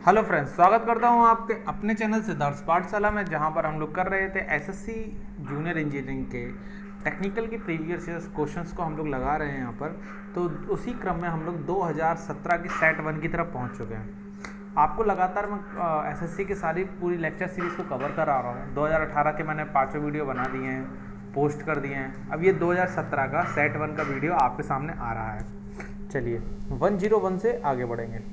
Hello friends, स्वागत करता हूं आपके अपने चैनल सिद्धार्थ पाठशाला में, जहां पर हम लोग कर रहे थे एसएससी जूनियर इंजीनियरिंग के टेक्निकल की प्रीवियस ईयर्स क्वेश्चंस को हम लोग लगा रहे हैं यहाँ पर। तो उसी क्रम में हम लोग 2017 की सेट 1 की तरफ पहुंच चुके हैं। आपको लगातार मैं एसएससी की सारी पूरी लेक्चर सीरीज़ को कवर करा रहा हूँ। 2018 के मैंने 5 वीडियो बना दिए हैं, पोस्ट कर दिए हैं। अब ये 2017 का सेट 1 का वीडियो आपके सामने आ रहा है। चलिए 101 से आगे बढ़ेंगे।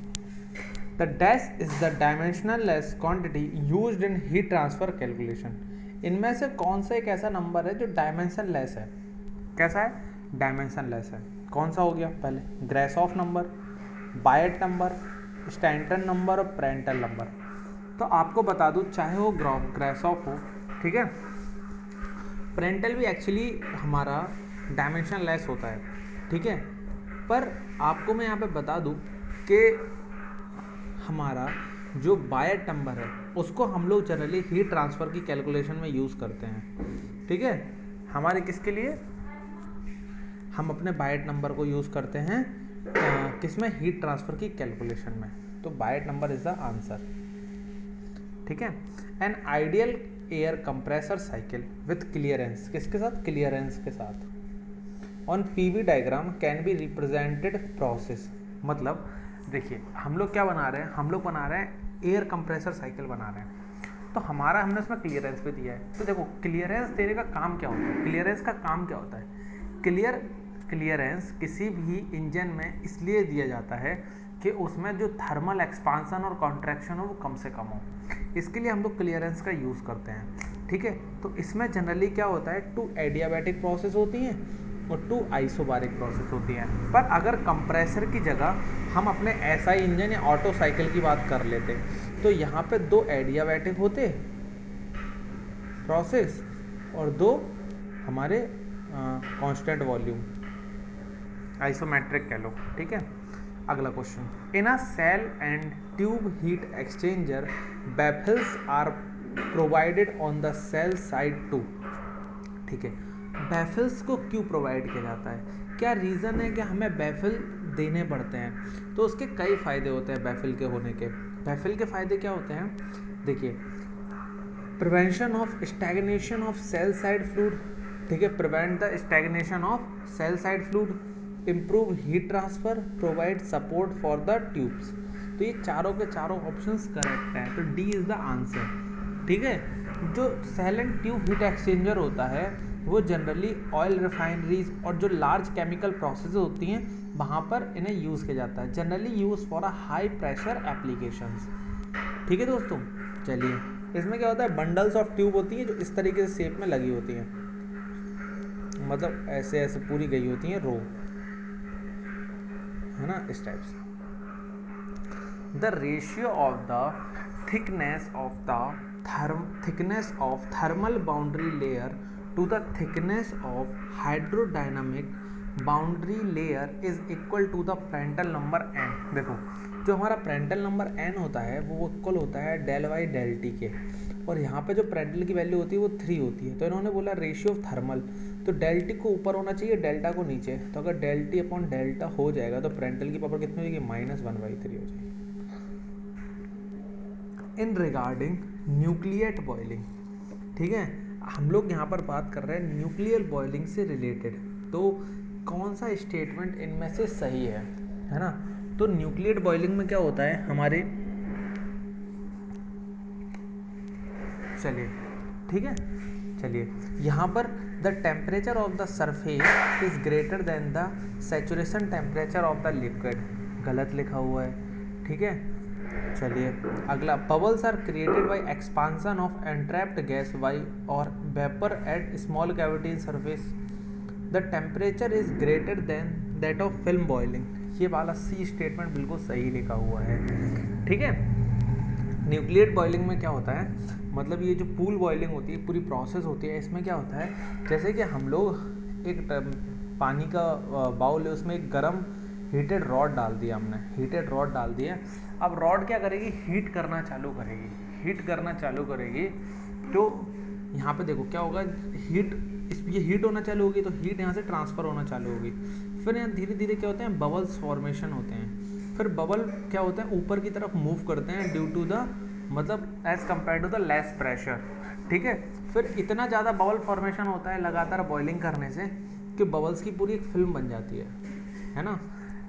The dash is the dimensionless quantity used in heat transfer calculation. इनमें से कौन सा एक ऐसा नंबर है जो डायमेंशनलेस है? कैसा है? डायमेंशनलेस है। कौन सा हो गया? पहले ग्रासॉफ नंबर, बायट नंबर, स्टैंटन नंबर और प्रेंटल नंबर। तो आपको बता दूं, चाहे वो ग्रासॉफ हो, ठीक है, प्रेंटल भी एक्चुअली हमारा डायमेंशनलेस होता है, ठीक है। पर आपको मैं यहाँ पे बता दूं कि हमारा जो बायट नंबर है उसको हम लोग जनरली हीट ट्रांसफ़र की कैलकुलेशन में यूज़ करते हैं, ठीक है। हमारे किसके लिए? हम अपने बायट नंबर को यूज़ करते हैं किसमें? हीट ट्रांसफ़र की कैलकुलेशन में। तो बायट नंबर इज़ द आंसर, ठीक है। An ideal air compressor cycle with clearance, किसके साथ? क्लियरेंस के साथ। On PV diagram can be represented process. मतलब देखिए, हम लोग क्या बना रहे हैं? हम लोग बना रहे हैं एयर कंप्रेसर साइकिल बना रहे हैं। तो हमने उसमें क्लियरेंस भी दिया है। तो देखो, क्लियरेंस देने का काम क्या होता है? क्लियरेंस का काम क्या होता है? क्लियरेंस किसी भी इंजन में इसलिए दिया जाता है कि उसमें जो थर्मल एक्सपांसन और कॉन्ट्रैक्शन हो वो कम से कम हो। इसके लिए हम लोग क्लियरेंस का यूज़ करते हैं, ठीक है। तो इसमें जनरली क्या होता है? 2 एडियाबैटिक प्रोसेस होती हैं और 2 आइसोबारिक प्रोसेस होती हैं। पर अगर कंप्रेसर की जगह हम अपने एसआई इंजन या ऑटो साइकिल की बात कर लेते तो यहाँ पे 2 एडियाबैटिक होते प्रोसेस और 2 हमारे कांस्टेंट वॉल्यूम आइसोमेट्रिक कह लो, ठीक है। अगला question, in a shell and tube heat exchanger baffles are provided on the shell side 2, ठीक है। बैफल्स को क्यों प्रोवाइड किया जाता है? क्या रीज़न है कि हमें बैफल देने पड़ते हैं? तो उसके कई फ़ायदे होते हैं बैफल के होने के। बैफल के फ़ायदे क्या होते हैं? देखिए, prevention of stagnation of sell side fluid, ठीक है, prevent the stagnation of sell side fluid, improve heat transfer, provide support for the tubes. तो ये चारों के चारों ऑप्शंस करेक्ट हैं। तो डी इज़ द आंसर, ठीक है। जो shell and tube heat exchanger होता है वो जनरली ऑयल रिफाइनरीज और जो लार्ज केमिकल प्रोसेस होती हैं वहाँ पर इन्हें यूज़ किया जाता है। Generally use for a high pressure applications, ठीक है दोस्तों। चलिए, इसमें क्या होता है? बंडल्स ऑफ ट्यूब होती हैं जो इस तरीके से शेप में लगी होती हैं, मतलब ऐसे ऐसे पूरी गई होती हैं, रो, है ना, इस टाइप से। The ratio of the thickness of thermal boundary layer to the thickness of hydrodynamic boundary layer is equal to the Prandtl number n। देखो, जो हमारा Prandtl नंबर n होता है वो इक्वल होता है डेल वाई डेल टी के, और यहाँ पे जो Prandtl की वैल्यू होती है वो 3 होती है। तो इन्होंने बोला रेशियो ऑफ थर्मल, तो डेल टी को ऊपर होना चाहिए, डेल्टा को नीचे। तो अगर डेल टी अपॉन डेल्टा हो जाएगा तो Prandtl की पावर कितनी हो जाएगी? -1/3 हो जाएगी। इन रिगार्डिंग न्यूक्लिएट बॉइलिंग, ठीक है, हम लोग यहाँ पर बात कर रहे हैं न्यूक्लियर बॉइलिंग से रिलेटेड। तो कौन सा स्टेटमेंट इनमें से सही है ना? तो न्यूक्लियर बॉइलिंग में क्या होता है हमारे, चलिए ठीक है, चलिए यहाँ पर the temperature of the surface is greater than the saturation temperature of the liquid, गलत लिखा हुआ है, ठीक है। चलिए अगला, bubbles are created by expansion of entrapped gas y और vapour at small cavity in surface, the temperature is greater than that of film boiling. ये वाला सी स्टेटमेंट बिल्कुल सही लिखा हुआ है, ठीक है। न्यूक्लियर बॉइलिंग में क्या होता है? मतलब ये जो पूल बॉइलिंग होती है, पूरी प्रोसेस होती है, इसमें क्या होता है, जैसे कि हम लोग एक पानी का बाउल है, उसमें एक गर्म हीटेड रॉड डाल दिया हमने, हीटेड रॉड डाल दिया। अब रॉड क्या करेगी? हीट करना चालू करेगी। तो यहाँ पे देखो क्या होगा, ये हीट होना चालू होगी तो हीट यहाँ से ट्रांसफ़र होना चालू होगी। फिर यहाँ धीरे धीरे क्या होते हैं? बबल्स फॉर्मेशन होते हैं। फिर बबल क्या होते हैं, ऊपर की तरफ मूव करते हैं ड्यू टू द मतलब as compare to the less pressure, ठीक है। फिर इतना ज़्यादा बबल फॉर्मेशन होता है लगातार बॉइलिंग करने से कि बबल्स की पूरी एक फिल्म बन जाती है ना।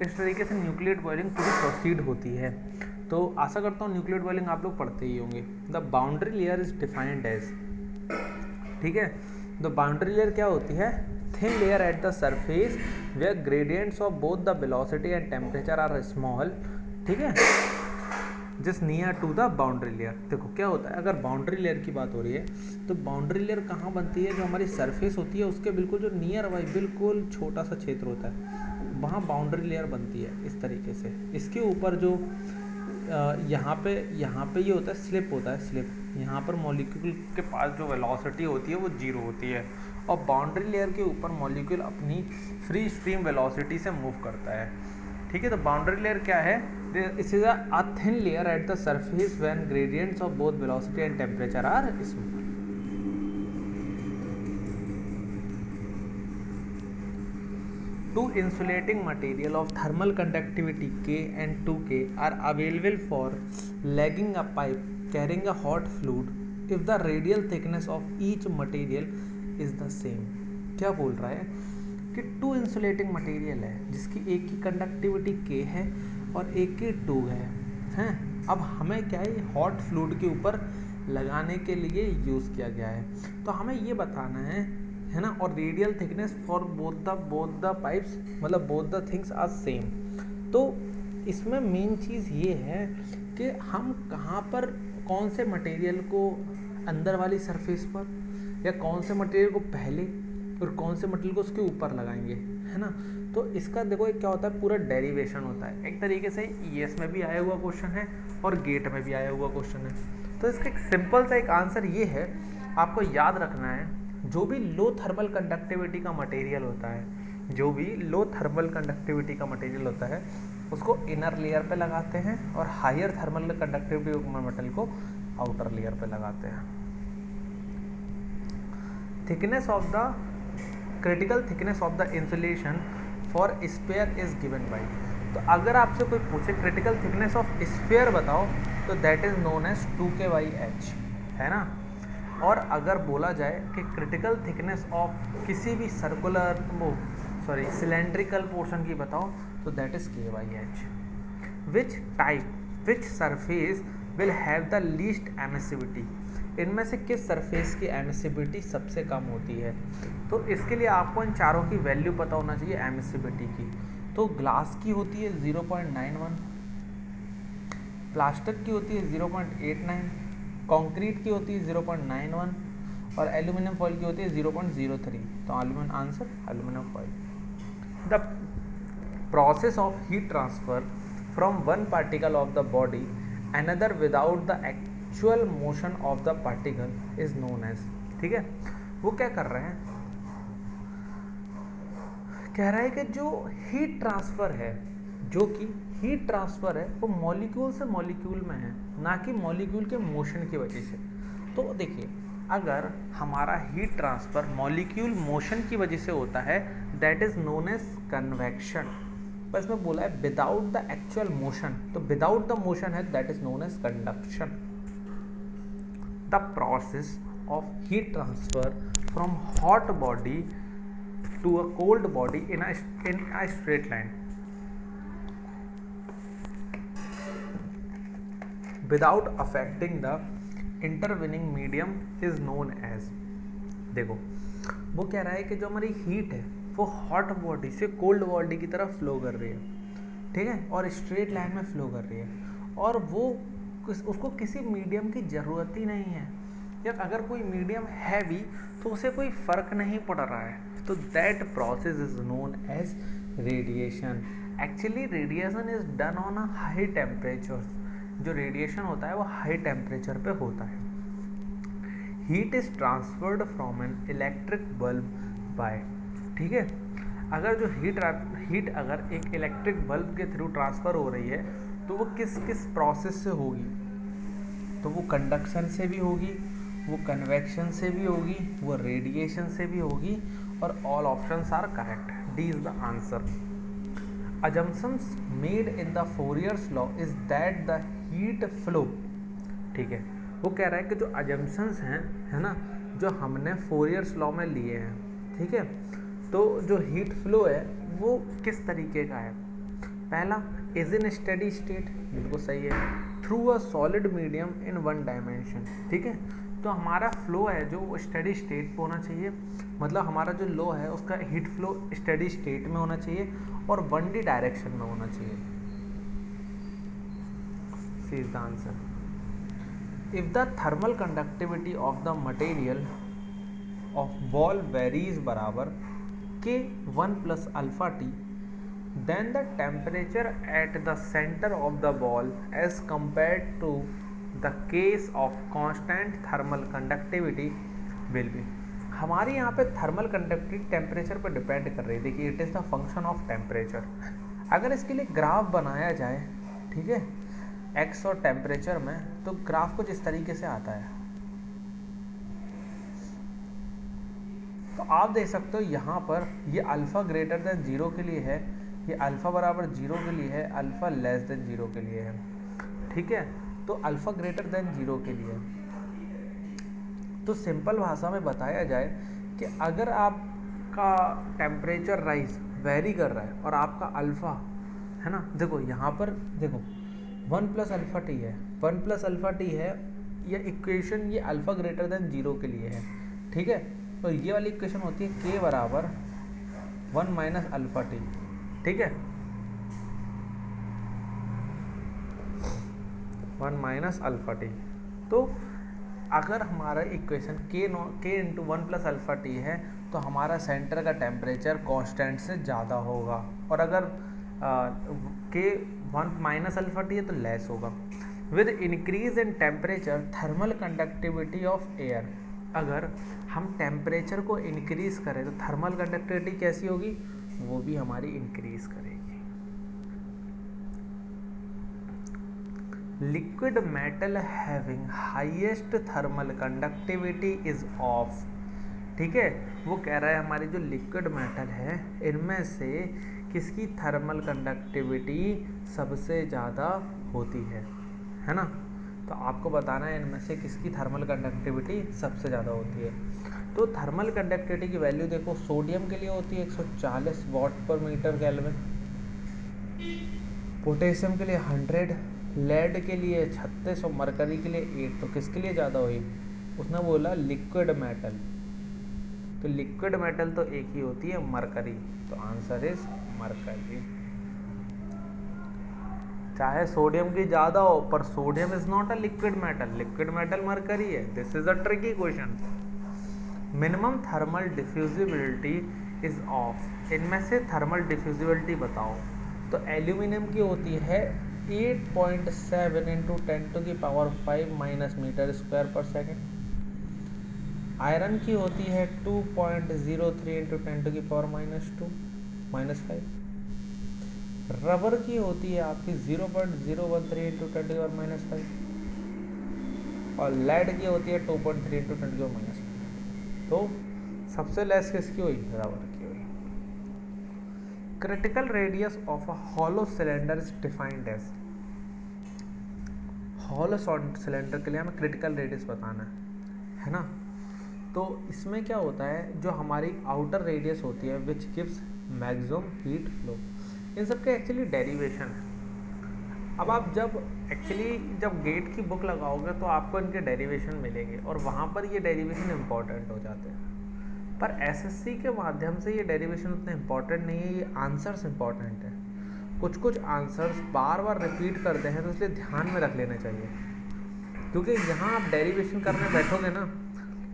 इस तरीके से न्यूक्लियेट बॉइलिंग पूरी प्रोसीड होती है। तो आशा करता हूँ न्यूक्लियेट बॉइलिंग आप लोग पढ़ते ही होंगे। The boundary layer is defined as, ठीक है। द बाउंड्री लेयर क्या होती है, thin layer at the surface where gradients of both the velocity and temperature are small, ठीक है, just near to the boundary layer. देखो क्या होता है, अगर बाउंड्री लेयर की बात हो रही है तो बाउंड्री लेयर कहाँ बनती है, जो हमारी सरफेस होती है उसके बिल्कुल जो नियर बाई बिल्कुल छोटा सा क्षेत्र होता है वहाँ बाउंड्री लेयर बनती है इस तरीके से। इसके ऊपर जो यहाँ पे ये होता है स्लिप होता है, स्लिप यहाँ पर मॉलिक्यूल के पास जो वेलोसिटी होती है वो 0 होती है और बाउंड्री लेयर के ऊपर मॉलिक्यूल अपनी फ्री स्ट्रीम वेलोसिटी से मूव करता है, ठीक है। तो बाउंड्री लेयर क्या है, it is a thin layer at the surface when gradients of both velocity and temperature are small. Two insulating material of thermal conductivity K and 2K are available for legging a pipe carrying a hot fluid if the radial thickness of each material is the same। क्या बोल रहा है कि to insulating material है जिसकी एक की conductivity K है और एक की 2 है। अब हमें क्या है, हॉट फ्लूइड के ऊपर लगाने के लिए यूज़ किया गया है। तो हमें ये बताना है ना, और radial thickness for both the pipes, मतलब both the things are same. तो इसमें मेन चीज़ ये है कि हम कहाँ पर कौन से मटेरियल को अंदर वाली सरफेस पर या कौन से मटेरियल को पहले और कौन से मटेरियल को उसके ऊपर लगाएंगे, है ना। तो इसका देखो क्या होता है, पूरा डेरिवेशन होता है एक तरीके से। ईएस में भी आया हुआ क्वेश्चन है और गेट में भी आया हुआ क्वेश्चन है। तो इसका एक सिंपल सा एक आंसर ये है, आपको याद रखना है, जो भी लो थर्मल कंडक्टिविटी का मटेरियल होता है, जो भी लो थर्मल कंडक्टिविटी का मटेरियल होता है उसको इनर लेयर पे लगाते हैं और हायर थर्मल कंडक्टिविटी मटेरियल को आउटर लेयर पे लगाते हैं। Thickness of the critical thickness of the insulation for sphere is given by. तो अगर आपसे कोई पूछे क्रिटिकल थिकनेस ऑफ स्फीयर बताओ तो that is known as 2K/H, है ना। और अगर बोला जाए कि क्रिटिकल थिकनेस ऑफ किसी भी सर्कुलर सिलेंड्रिकल पोर्शन की बताओ तो that is K/H। Which surface will have the least emissivity, इनमें से किस सरफेस की एमिसिविटी सबसे कम होती है। तो इसके लिए आपको इन चारों की वैल्यू पता होना चाहिए एमिसिविटी की। तो ग्लास की होती है 0.91, प्लास्टिक की होती है 0.89, कंक्रीट की होती है 0.91 और एल्यूमिनियम फॉइल की होती है 0.03। तो answer aluminium foil. The process of heat transfer from one particle of the body another without the actual motion of the particle is known as, ठीक है। वो क्या कर रहे हैं, कह रहा है कि जो हीट ट्रांसफर है, जो कि हीट ट्रांसफर है वो मॉलिक्यूल से मॉलिक्यूल में है, ना कि मॉलिक्यूल के मोशन की वजह से। तो देखिए अगर हमारा हीट ट्रांसफर मॉलिक्यूल मोशन की वजह से होता है that is known as convection. बस में बोला है विदाउट द एक्चुअल मोशन, तो विदाउट द मोशन है that is known as conduction. The process of heat transfer from hot body to a cold body in a straight line without affecting the intervening medium is known as। देखो वो कह रहा है कि जो हमारी heat है वो हॉट बॉडी से कोल्ड बॉडी की तरफ फ्लो कर रही है, ठीक है, और स्ट्रेट लाइन में फ्लो कर रही है, और वो उसको किसी मीडियम की ज़रूरत ही नहीं है, या अगर कोई मीडियम है भी तो उसे कोई फ़र्क नहीं पड़ रहा है। तो that process is known as radiation. Actually radiation is done on a high temperature. जो रेडिएशन होता है वो हाई टेम्परेचर पे होता है। Heat is transferred from an electric bulb by, ठीक है। अगर जो हीट अगर एक इलेक्ट्रिक बल्ब के थ्रू ट्रांसफ़र हो रही है तो वो किस प्रोसेस से होगी, तो वो कंडक्शन से भी होगी, वो कन्वेक्शन से भी होगी, वो रेडिएशन से भी होगी, और all options are correct. D is the answer. assumptions made in the Fourier's law is that the heat flow, ठीक है, वो कह रहा है कि जो assumptions हैं, है ना, जो हमने फोरियर्स लॉ में लिए हैं, ठीक है, तो जो हीट फ्लो है वो किस तरीके का है। पहला, इज इन स्टेडी स्टेट, बिल्कुल सही है, through a solid medium in one dimension, ठीक है, तो हमारा फ्लो है जो स्टेडी स्टेट पे होना चाहिए, मतलब हमारा जो लॉ है उसका हीट फ्लो स्टेडी स्टेट में होना चाहिए और 1D डायरेक्शन में होना चाहिए। C is the answer. If the thermal conductivity of the material of ball varies बराबर K1 plus alpha T, then the temperature at the center of the ball as compared to the case of constant thermal conductivity will be। हमारी यहाँ पे thermal conductivity temperature पर depend कर रही है। देखिए, it is the function of temperature. अगर इसके लिए ग्राफ बनाया जाए, ठीक है, एक्स और टेम्परेचर में, तो ग्राफ कुछ इस तरीके से आता है। तो आप देख सकते हो यहाँ पर ये अल्फ़ा ग्रेटर देन 0 के लिए है, ये अल्फ़ा बराबर 0 के लिए है, अल्फ़ा लेस देन 0 के लिए है, ठीक है, तो अल्फ़ा ग्रेटर देन 0 के लिए। तो सिंपल भाषा में बताया जाए कि अगर आपका टेम्परेचर राइज वेरी कर रहा है और आपका अल्फ़ा, है ना, देखो यहाँ पर देखो 1 प्लस अल्फ़ा टी है, 1 प्लस अल्फ़ा टी है, ये इक्वेशन ये अल्फ़ा ग्रेटर देन 0 के लिए है, ठीक है, और ये वाली इक्वेशन होती है k बराबर 1 माइनस अल्फ़ा टी, ठीक है, 1 माइनस अल्फ़ा टी। तो अगर हमारा equation k into 1 plus alpha T है तो हमारा सेंटर का टेम्परेचर कांस्टेंट से ज़्यादा होगा, और अगर k 1 माइनस अल्फ़ा टी है तो लेस होगा। With increase in temperature thermal conductivity of air, अगर हम टेम्परेचर को इंक्रीज करें तो थर्मल कंडक्टिविटी कैसी होगी, वो भी हमारी इंक्रीज करेगी। Liquid metal having highest thermal conductivity is of, ठीक है, वो कह रहा है हमारी जो लिक्विड मेटल है इनमें से किसकी थर्मल कंडक्टिविटी सबसे ज़्यादा होती है ना, तो आपको बताना है इनमें से किसकी थर्मल कंडक्टिविटी सबसे ज़्यादा होती है। तो थर्मल कंडक्टिविटी की वैल्यू देखो, सोडियम के लिए होती है 140 वाट पर मीटर केल्विन, पोटेशियम के लिए 100, लेड के लिए 36 और मरकरी के लिए 8। तो किसके लिए ज़्यादा हुई, उसने बोला लिक्विड मेटल, तो लिक्विड मेटल तो एक ही होती है मरकरी, तो आंसर इज मरकरी। चाहे सोडियम की ज़्यादा हो पर sodium is not a liquid metal, liquid metal mercury है। This is a tricky question. Minimum thermal diffusibility is of, इनमें से थर्मल डिफ्यूजिबिलिटी बताओ। तो एल्यूमिनियम की होती है 8.7 इंटू 10⁵ माइनस मीटर स्क्वायर पर सेकेंड। आयरन की होती है 2.03 इंटू 10⁻² माइनस 5। रबर की होती है आपकी 0.013 इंटू 10⁻⁵, और लेड की होती है 2.3 इंटू 10⁻⁵। तो सबसे लेस किसकी हुई, रबर की हुई। Critical radius of a hollow cylinder is defined as, hollow cylinder के लिए हमें क्रिटिकल रेडियस बताना है ना। तो इसमें क्या होता है, जो हमारी आउटर रेडियस होती है which gives maximum heat flow, इन सब के एक्चुअली डेरिवेशन है। अब आप जब गेट की बुक लगाओगे तो आपको इनके डेरिवेशन मिलेंगे और वहाँ पर ये डेरिवेशन इंपॉर्टेंट हो जाते हैं, पर एसएससी के माध्यम से ये डेरिवेशन उतने इंपॉर्टेंट नहीं है, ये आंसर्स इंपॉर्टेंट है। कुछ आंसर्स बार बार रिपीट करते हैं तो इसलिए ध्यान में रख लेना चाहिए, क्योंकि यहाँ आप डेरिवेशन करने बैठोगे ना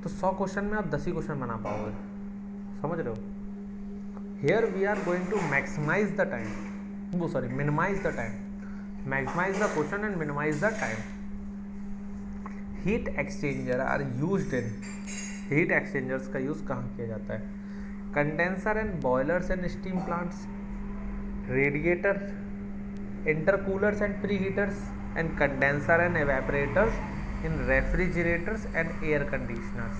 तो 100 क्वेश्चन में आप 10 ही क्वेश्चन बना पाओगे, समझ रहे हो। Here we are going to maximize the time, minimize the time, maximize the question and minimize the time. Heat exchanger are used in, heat exchangers का यूज़ कहाँ किया जाता है, condenser and boilers and steam plants, radiators, intercoolers and pre heaters, and condenser and evaporators in refrigerators and air conditioners.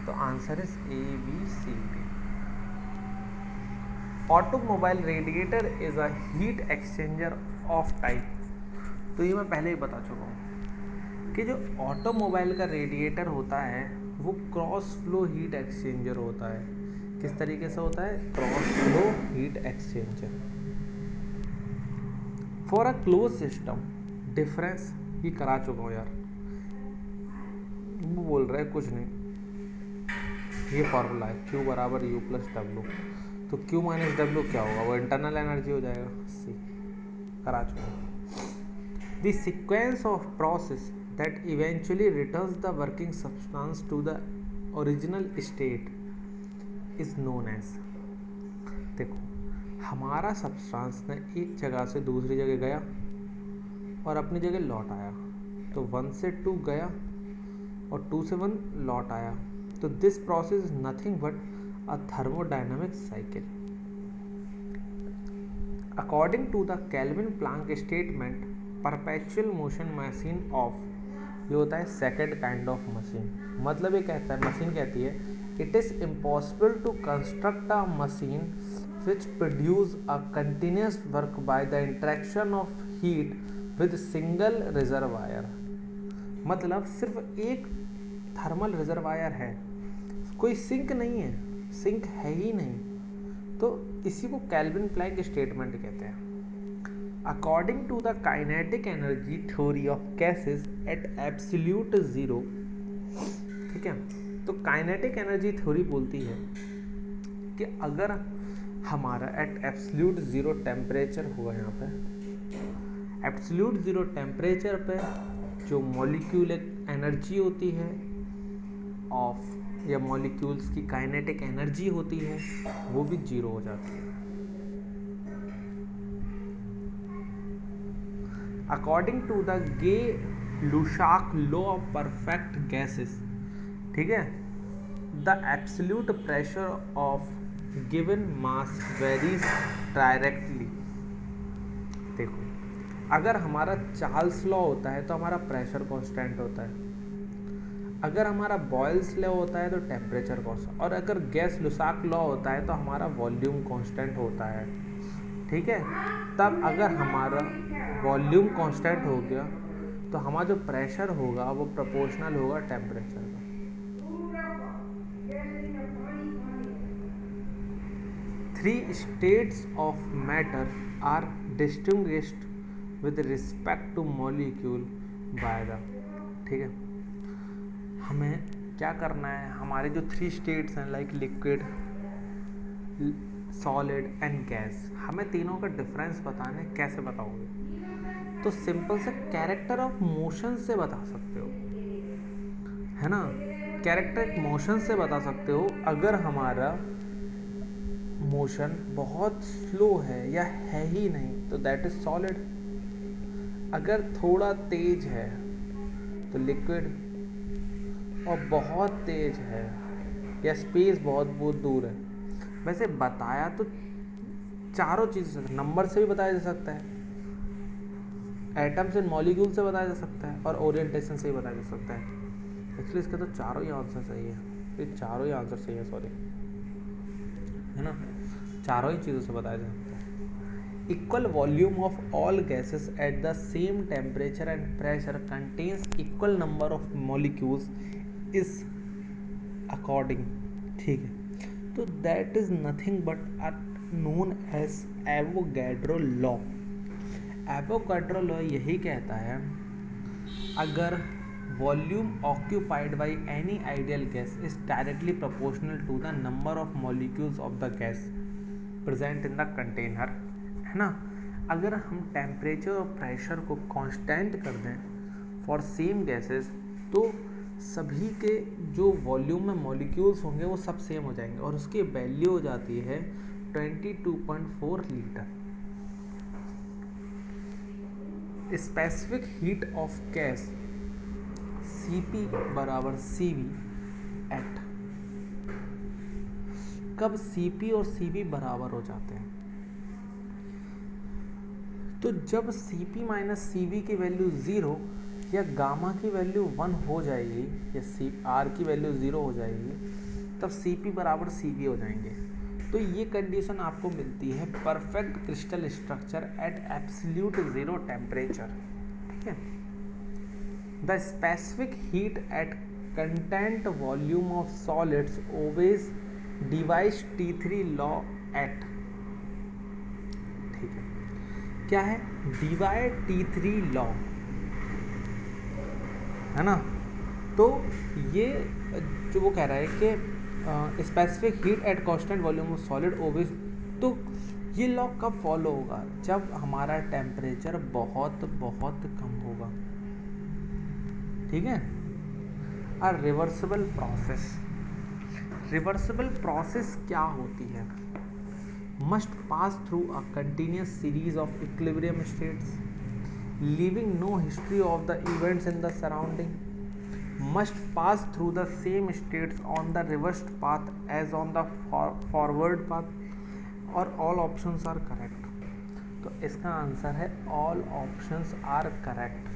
तो answer is A, B, C, D। Automobile radiator is a heat exchanger of type. तो ये मैं पहले ही बता चुका हूँ कि जो ऑटोमोबाइल का रेडिएटर होता है वो क्रॉस फ्लो हीट एक्सचेंजर होता है। किस तरीके से होता है? Cross flow heat exchanger. For a close system difference ये करा चुका हूँ यार, वो बोल रहा है कुछ नहीं। ये फॉर्मूला है Q बराबर U प्लस W। तो Q माइनस W क्या होगा? वो इंटरनल एनर्जी हो जाएगा। सी करा चुका हूँ। The sequence of process that eventually returns the working substance to the original state is known as. देखो, हमारा सब्सटेंस ने एक जगह से दूसरी जगह गया और अपनी जगह लौट आया। तो 1 से 2 गया और 2 से 1 लौट आया। तो this process is nothing but a thermodynamic cycle. According to the Kelvin Planck statement, perpetual motion machine of, ये होता है सेकंड काइंड ऑफ मशीन। मतलब ये कहता है, मशीन कहती है it is impossible to construct a machine which produce a continuous work by the interaction of heat with single reservoir. मतलब सिर्फ एक थर्मल रिजर्वायर है, कोई सिंक नहीं है, सिंक है ही नहीं। तो इसी को केल्विन प्लैंक स्टेटमेंट कहते हैं। According to the kinetic energy theory of gases at absolute zero, ठीक है, तो काइनेटिक एनर्जी थ्योरी बोलती है कि अगर हमारा एट एब्सोल्यूट जीरो टेम्परेचर हुआ, यहाँ पे एब्सोल्यूट जीरो टेम्परेचर पे जो मॉलिक्यूलर एनर्जी होती है ऑफ, या मॉलिक्यूल्स की काइनेटिक एनर्जी होती है, वो भी जीरो हो जाती है। According to the Gay-Lussac law of perfect gases, ठीक है, the absolute pressure of given mass varies directly. देखो, अगर हमारा चार्ल्स लॉ होता है तो हमारा प्रेशर कांस्टेंट होता है, अगर हमारा बॉयल्स लॉ होता है तो टेम्परेचर कांस्टेंट, और अगर गैस लुसाक लॉ होता है तो हमारा वॉल्यूम कांस्टेंट होता है। ठीक है, तब अगर हमारा वॉल्यूम कांस्टेंट हो गया तो हमारा जो प्रेशर होगा वो प्रोपोर्शनल होगा टेम्परेचर का। Three states of matter are distinguished with respect to molecule by the, ठीक है, हमें क्या करना है, हमारे जो 3 स्टेट्स हैं like liquid, solid and gas, हमें तीनों का डिफरेंस बताना है। कैसे बताओगे? तो सिंपल से कैरेक्टर ऑफ मोशन से बता सकते हो, है ना, कैरेक्टर मोशन से बता सकते हो। अगर हमारा मोशन बहुत स्लो है या है ही नहीं तो दैट इज सॉलिड। अगर थोड़ा तेज है तो लिक्विड, और बहुत तेज है या स्पेस बहुत बहुत दूर है। वैसे बताया तो चारों चीज़ नंबर से भी बताया जा सकता है, एटम्स एंड मॉलिक्यूल से बताया जा सकता है, और ओरिएंटेशन से भी बताया जा सकता है। एक्चुअली इसके तो चारों ही आंसर सही है, ये चारों ही आंसर सही है, सॉरी, है ना, चारों ही चीज़ों से बताया जा सकता है। Equal volume of all gases at the same temperature and pressure contains equal number of molecules is according, ठीक है, तो that is nothing but known as Avogadro law. Avogadro law यही कहता है, अगर volume occupied by any ideal gas is directly proportional to the number of molecules of the gas present in the container, है ना, अगर हम temperature और pressure को कांस्टेंट कर दें फॉर सेम गैसेस तो सभी के जो वॉल्यूम में मॉलिक्यूल्स होंगे वो सब सेम हो जाएंगे, और उसकी वैल्यू हो जाती है 22.4 litre. Specific heat of gas Cp बराबर Cv एट, कब Cp और Cv बराबर हो जाते हैं? तो जब Cp माइनस Cv की वैल्यू 0 या गामा की वैल्यू 1 हो जाएगी, या R की वैल्यू 0 हो जाएगी, तब Cp बराबर Cv हो जाएंगे। तो ये कंडीशन आपको मिलती है perfect crystal structure eight absolute zero temperature, ठीक है। The specific heat at content volume of solids ओवेज device T3 law at, ठीक है। क्या है? डिवाई T3 लॉ, है ना। तो ये जो वो कह रहा है कि specific heat at constant volume of solid obeys, तो ये लॉ कब फॉलो होगा? जब हमारा टेम्परेचर बहुत बहुत कम होगा, ठीक है। A reversible process, reversible process क्या होती है? Must pass through a continuous series of equilibrium states leaving no history of the events in the surrounding, must pass through the same states on the reversed path as on the forward path, और all options are correct। तो इसका answer है all options are correct।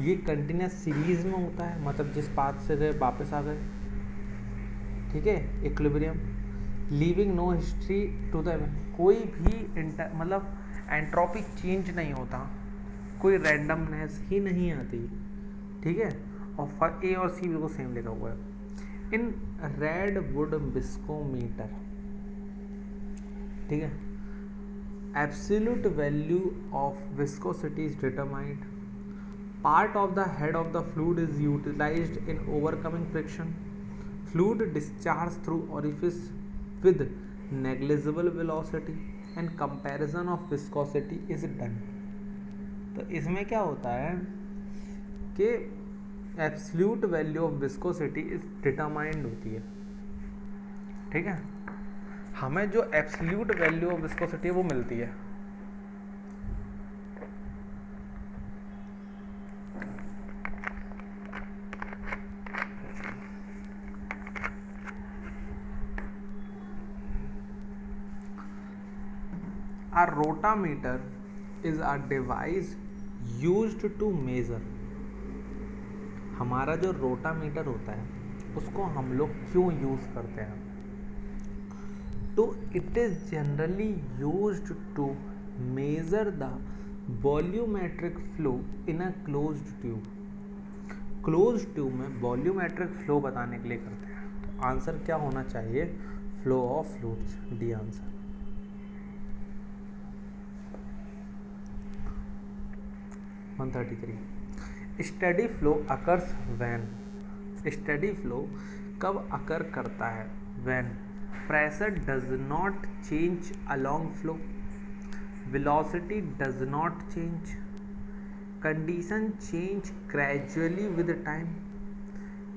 ये continuous series में होता है, मतलब जिस पाथ से गए वापस आ गए, ठीक है, equilibrium. Leaving no history to the, कोई भी मतलब एंट्रोपी चेंज नहीं होता, कोई रैंडमनेस ही नहीं आती, ठीक है। और ए और सी बिल्कुल सेम लिखा हुआ है। इन रेड वुड विस्कोमीटर, ठीक है, absolute value of viscosity is determined, part of the head of the fluid is utilized in overcoming friction, fluid discharge through orifice with negligible velocity and comparison of viscosity is done. तो इसमें क्या होता है कि absolute value of viscosity is determined होती है, ठीक है। हमें जो एब्सोल्यूट वैल्यू ऑफ विस्कोसिटी है वो मिलती है, A rotameter is a device used to measure, हमारा जो रोटामीटर होता है उसको हम लोग क्यों यूज़ करते हैं? तो it is generally used to measure the volumetric flow in a closed tube. Closed tube में वॉल्यूमेट्रिक फ्लो बताने के लिए करते हैं। तो आंसर क्या होना चाहिए? Flow of fluids, D answer. Steady flow occurs when, steady flow कब अकर करता है? When pressure does not change along flow, velocity does not change, condition change gradually with time,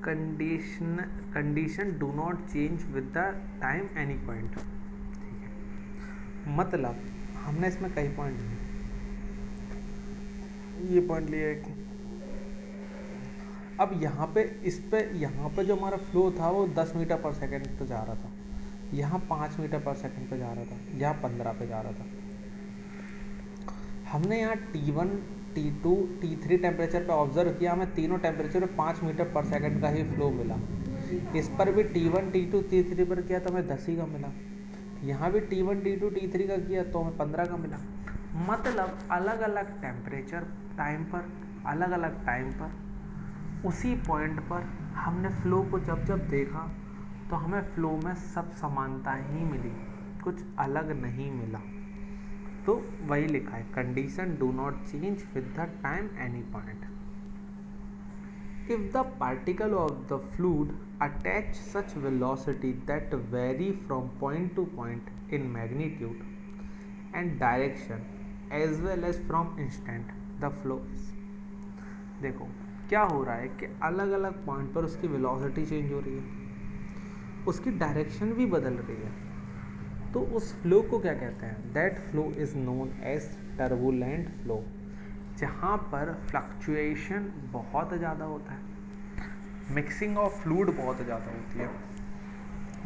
condition do not change with the time any point. ठीक है, मतलब हमने इसमें कई point लिए, ये पॉइंट लिया एक। अब यहाँ पे यहाँ पे जो हमारा फ्लो था वो 10 मीटर पर सेकंड पे जा रहा था, यहाँ 5 मीटर पर सेकंड पे जा रहा था, यहाँ 15 पे जा रहा था। हमने यहाँ T1, T2, T3 टेम्परेचर पे ऑब्जर्व किया, हमें तीनों टेम्परेचर पे 5 मीटर पर सेकंड का ही फ्लो मिला। इस पर भी T1, T2, T3 पर किया तो हमें 10 ही का मिला। यहाँ भी T1, T2, T3 का किया तो हमें 15 का मिला। मतलब अलग अलग टेम्परेचर टाइम पर, अलग अलग टाइम पर, उसी पॉइंट पर हमने फ्लो को जब जब देखा तो हमें फ्लो में सब समानता ही मिली, कुछ अलग नहीं मिला। तो वही लिखा है, condition do not change with the time any point. If the particle of the fluid attach such velocity that vary from point to point in magnitude and direction as well as from instant the flow is. देखो क्या हो रहा है कि अलग अलग point पर उसकी वेलोसिटी चेंज हो रही है, उसकी डायरेक्शन भी बदल रही है। तो उस फ्लो को क्या कहते हैं? That flow is known as turbulent flow, जहाँ पर फ्लक्चुएशन बहुत ज़्यादा होता है, मिक्सिंग ऑफ फ्लूइड बहुत ज़्यादा होती है।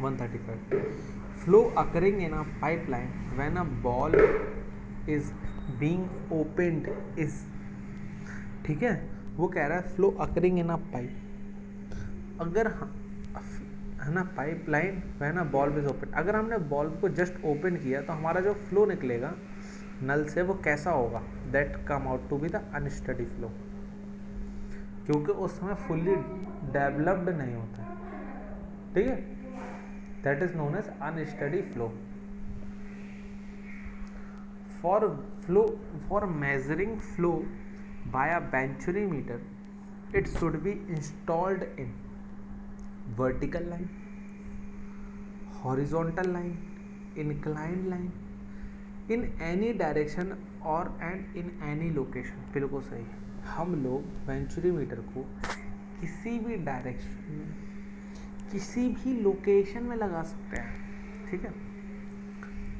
135 flow occurring in a pipeline when a ball is being opened is. ठीक है, वो कह रहा है flow occurring in a pipe. अगर है ना, पाइपलाइन वह ना बॉल्व इज ओपन, अगर हमने बॉल्व को जस्ट ओपन किया तो हमारा जो फ्लो निकलेगा नल से वो कैसा होगा, that come out to be the unsteady flow, क्योंकि उस समय फुल्ली डेवलप्ड नहीं होता है, ठीक है, that is known as unsteady flow. For measuring flow by a venturimeter it should be installed in vertical line, horizontal line, inclined line, in any direction or and in any location। बिल्कुल सही है, हम लोग venturimeter को किसी भी direction में किसी भी लोकेशन में लगा सकते हैं, ठीक है।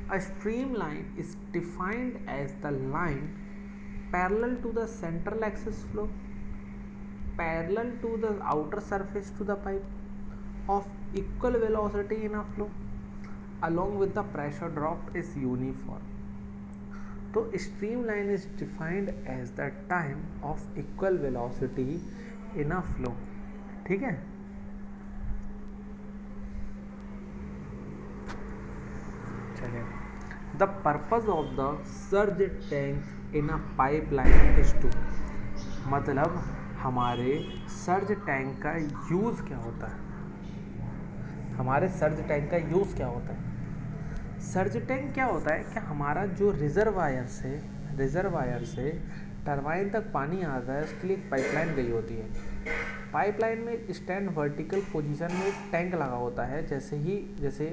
A streamline is defined as the line parallel to the central axis flow, parallel to the outer surface to the pipe, of equal velocity in a flow, along with the pressure drop is uniform। तो streamline is defined as the time of equal velocity in a flow, ठीक है। चलिए, the purpose of the surge tank in a pipeline is to, मतलब हमारे surge tank का use क्या होता है, हमारे सर्ज टैंक का यूज़ क्या होता है। सर्ज टैंक क्या होता है कि हमारा जो रिजर्वायर से टरबाइन तक पानी आता है, उसके लिए एक पाइपलाइन गई होती है। पाइपलाइन में एक स्टैंड वर्टिकल पोजीशन में एक टैंक लगा होता है, जैसे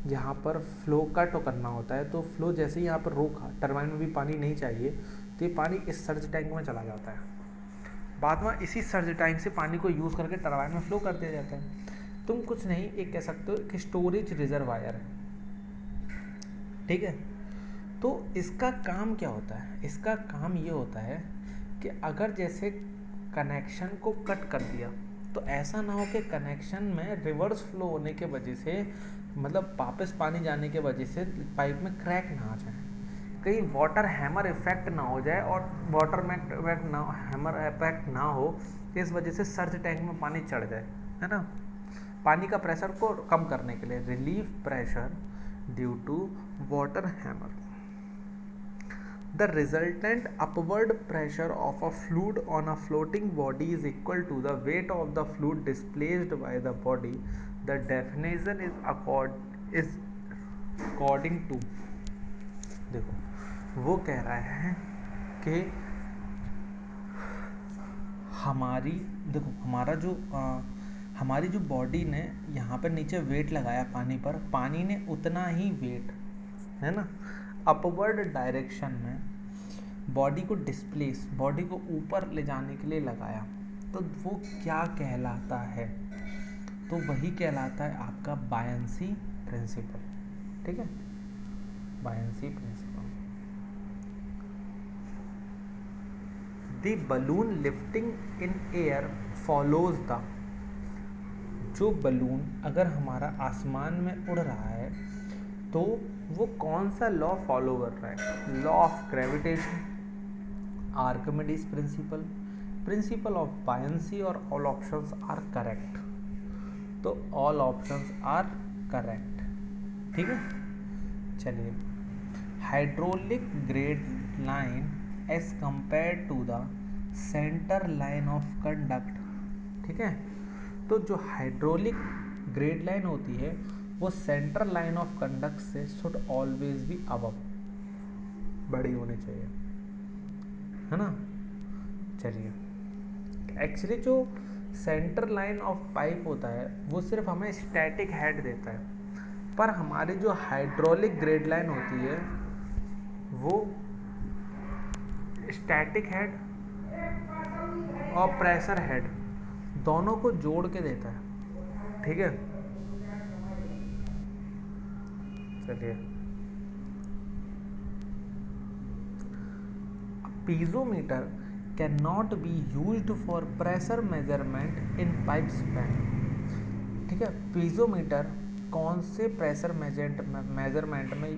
यहाँ पर फ्लो कट करना होता है, तो फ्लो जैसे ही यहाँ पर रोका, टरबाइन में भी पानी नहीं चाहिए, तो ये पानी इस सर्ज टैंक में चला जाता है। बाद में इसी सर्ज टैंक से पानी को यूज़ करके टरबाइन में फ्लो कर दिया जाता है। तुम कुछ नहीं, एक कह सकते हो कि स्टोरेज रिजर्वायर है, ठीक है। तो इसका काम क्या होता है, इसका काम ये होता है कि अगर जैसे कनेक्शन को कट कर दिया, तो ऐसा ना हो कि कनेक्शन में रिवर्स फ्लो होने के वजह से, मतलब वापस पानी जाने के वजह से पाइप में क्रैक ना आ जाए, कहीं वाटर हैमर इफेक्ट ना हो जाए और वाटर में हैमर इफेक्ट ना हो, इस वजह से सर्ज टैंक में पानी चढ़ जाए, है ना। पानी का प्रेशर को कम करने के लिए, relief pressure due to water hammer, the resultant upward pressure of a fluid on a floating body is equal to the weight of the fluid displaced by the body. The definition is according to, देखो वो कह रहा है कि हमारी जो body ने यहाँ पर नीचे वेट लगाया पानी पर, पानी ने उतना ही वेट, है ना, अपवर्ड डायरेक्शन में बॉडी को ऊपर ले जाने के लिए लगाया, तो वो क्या कहलाता है, तो वही कहलाता है आपका बायंसी प्रिंसिपल, ठीक है, buoyancy principle. The balloon lifting in air follows the, जो बलून अगर हमारा आसमान में उड़ रहा है तो वो कौन सा लॉ फॉलो कर रहा है, law of gravitation, Archimedes principle, principle of buoyancy, और ऑल ऑप्शंस आर करेक्ट। तो ऑल ऑप्शंस आर करेक्ट, ठीक है। चलिए, hydraulic grade line as compare to the centre line of conduct, ठीक है। तो जो हाइड्रोलिक ग्रेड लाइन होती है वो सेंटर लाइन ऑफ कंडक्ट से शुड ऑलवेज बी अबव, बड़ी होनी चाहिए, है ना। चलिए, एक्चुअली जो सेंटर लाइन ऑफ पाइप होता है वो सिर्फ हमें स्टैटिक हेड देता है, पर हमारी जो हाइड्रोलिक ग्रेड लाइन होती है वो स्टैटिक हेड और प्रेशर हेड दोनों को जोड़ के देता है, ठीक है। चलिए, piezometer can not be used for pressure measurement in pipe span, ठीक है। पीजोमीटर कौन से प्रेशर मेजरमेंट में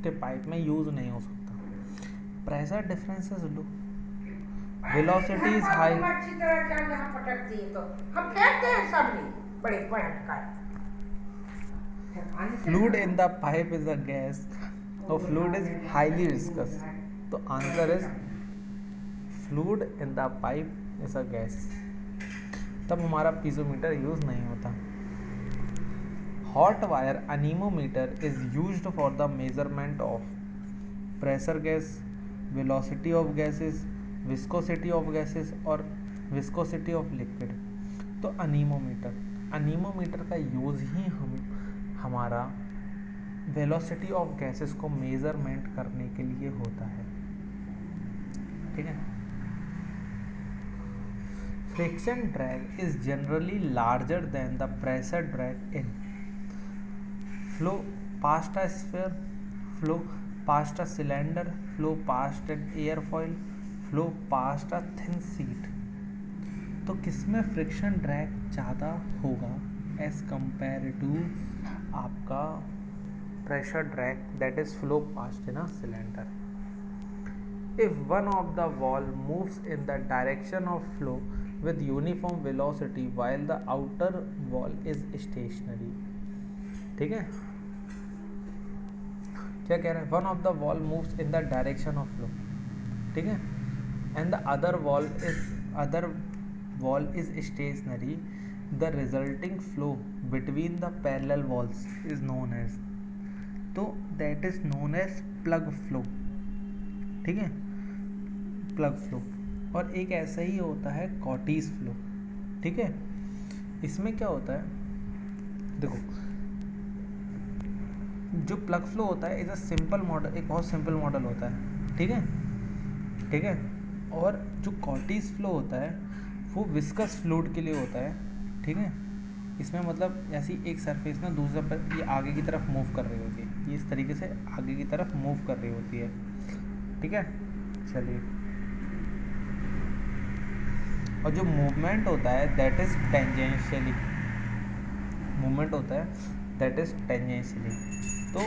के पाइप में यूज नहीं हो सकता, pressure differences low, velocity is high, अच्छी तरह यहाँ पटक दिए तो हम फेंकते हैं सब नहीं, बड़े पटका fluid in the pipe is a gas और फ्लूइड इज हाईली विस्कस। तो answer is fluid in the pipe is a gas. तब हमारा पीजोमीटर यूज नहीं होता। Hot wire anemometer is used for the measurement of pressure gas, velocity of gases, viscosity of gases और viscosity of liquid. तो anemometer का use ही हमारा velocity of gases को मेजरमेंट करने के लिए होता है। ठीक है। Friction drag is generally larger than the pressure drag in flow past a sphere, flow past a cylinder, flow past an airfoil, flow past a thin sheet. तो किसमें फ्रिक्शन ड्रैग ज़्यादा होगा एज कंपेयर टू आपका pressure drag that is flow past in a cylinder. If one of the wall moves in the direction of flow with uniform velocity while the outer wall is stationary। ठीक है, क्या कह रहे हैं? One of the wall moves in the direction of flow, ठीक है, and the other wall is stationary, the resulting flow between the parallel walls is known as, तो that is known as plug flow. ठीक है, plug flow. और एक ऐसा ही होता है कॉटीज फ्लो। ठीक है, इसमें क्या होता है, देखो जो प्लग फ्लो होता है इज अ सिंपल मॉडल, एक बहुत सिंपल मॉडल होता है। ठीक है, ठीक है। और जो कॉटीज फ्लो होता है वो विस्कस फ्लूइड के लिए होता है। ठीक है, इसमें मतलब ऐसी एक सरफेस ना दूसरा पर ये आगे की तरफ मूव कर रही होती है, ये इस तरीके से आगे की तरफ मूव कर रही होती है। ठीक है, चलिए। और जो मूवमेंट होता है दैट इज टेंजेंशियली, मूवमेंट होता है दैट इज टेंजेंशियली। तो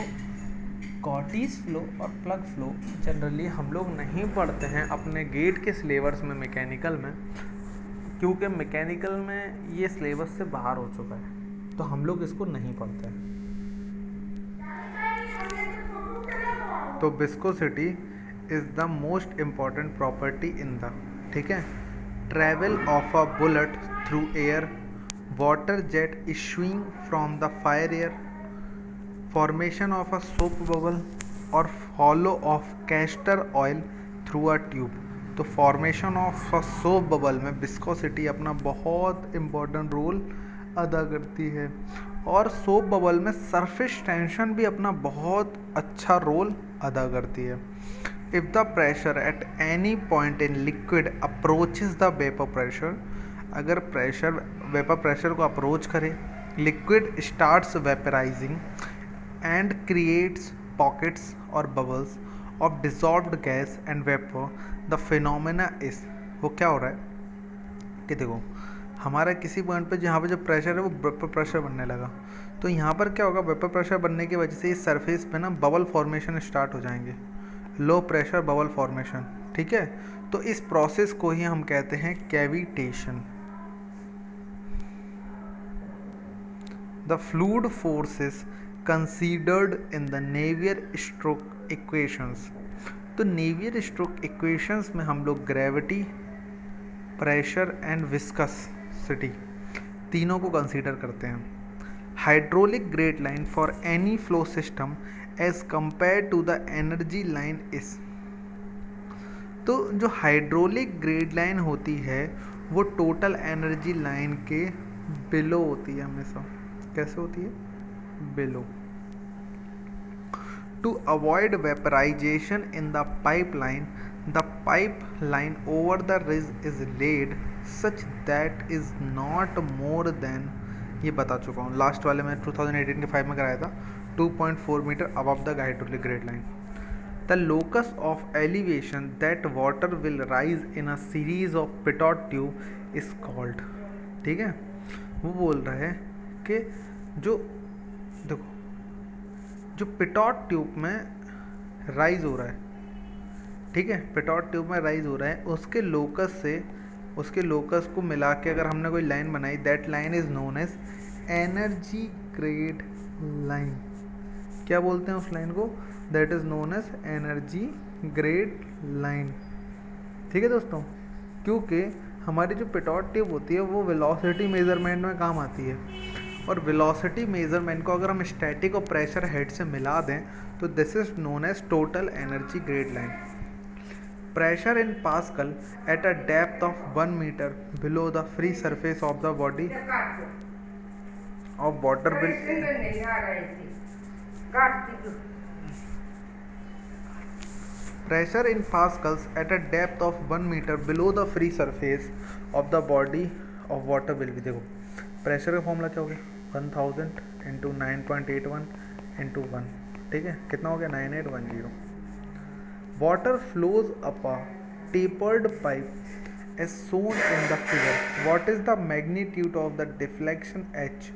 कॉटीज फ्लो और प्लग फ्लो जनरली हम लोग नहीं पढ़ते हैं अपने गेट के सिलेबस में, मैकेनिकल में, क्योंकि मैकेनिकल में ये सिलेबस से बाहर हो चुका है, तो हम लोग इसको नहीं पढ़ते हैं। तो viscosity is the most important property in the, ठीक है, travel of a bullet through air, water jet issuing from the fire air, formation of a soap bubble or hollow of castor oil through a tube। तो formation of a soap bubble में viscosity अपना बहुत important role अदा करती है, और soap bubble में surface tension भी अपना बहुत अच्छा रोल अदा करती है। If the pressure at any point in liquid approaches the vapor pressure, अगर प्रेशर वेपर प्रेशर को अप्रोच करे, liquid starts vaporising and creates pockets और bubbles of dissolved gas and vapour. The phenomena is, वो क्या हो रहा है कि देखो हमारा किसी पॉइंट पे जहाँ पे जो प्रेशर है वो वेपर प्रेशर बनने लगा, तो यहाँ पर क्या होगा, वेपर प्रेशर बनने की वजह से इस सरफेस पे ना बबल फॉर्मेशन स्टार्ट हो जाएंगे, लो प्रेशर बबल फॉर्मेशन। ठीक है, तो इस प्रोसेस को ही हम कहते हैं cavitation. The fluid force is considered in the Navier stroke equations. तो नेवियर स्ट्रोक इक्वेशंस में हम लोग ग्रेविटी, प्रेशर एंड विस्कसिटी तीनों को कंसीडर करते हैं। Hydraulic grade line for any flow system as compare to the energy line is. तो जो हाइड्रोलिक ग्रेड लाइन होती है वो टोटल एनर्जी लाइन के बिलो होती है हमेशा। कैसे होती है? Below. To avoid vaporization in the pipeline, the pipeline over the ridge is laid such that is not more than, ये बता चुका हूँ लास्ट वाले में 2018 के 5 में कराया था, 2.4 metre above the hydraulic grade line। The locus of elevation that water will rise in a series of pitot tube is called। ठीक है, वो बोल रहा है कि जो देखो जो पिटॉट ट्यूब में राइज हो रहा है, ठीक है, पिटॉट ट्यूब में राइज हो रहा है, उसके लोकस से उसके लोकस को मिला के अगर हमने कोई लाइन बनाई, that line is known as energy grade line, क्या बोलते हैं उस लाइन को, that is known as energy grade line. ठीक है दोस्तों, क्योंकि हमारी जो पिटोट ट्यूब होती है वो वेलोसिटी मेजरमेंट में काम आती है, और वेलोसिटी मेजरमेंट को अगर हम स्टैटिक और प्रेशर हेड से मिला दें तो this is known as total energy grade line. Pressure in pascal at a depth of 1 metre below the free surface of the body of water will, pressure in pascals at a depth of 1 meter below the free surface of the body of water will be, देखो pressure का formula क्या हो गया 1000 into 9.81 into 1, ठीक है, कितना हो गया 9810। Water flows up a tapered pipe as shown in the figure. What is the magnitude of the deflection H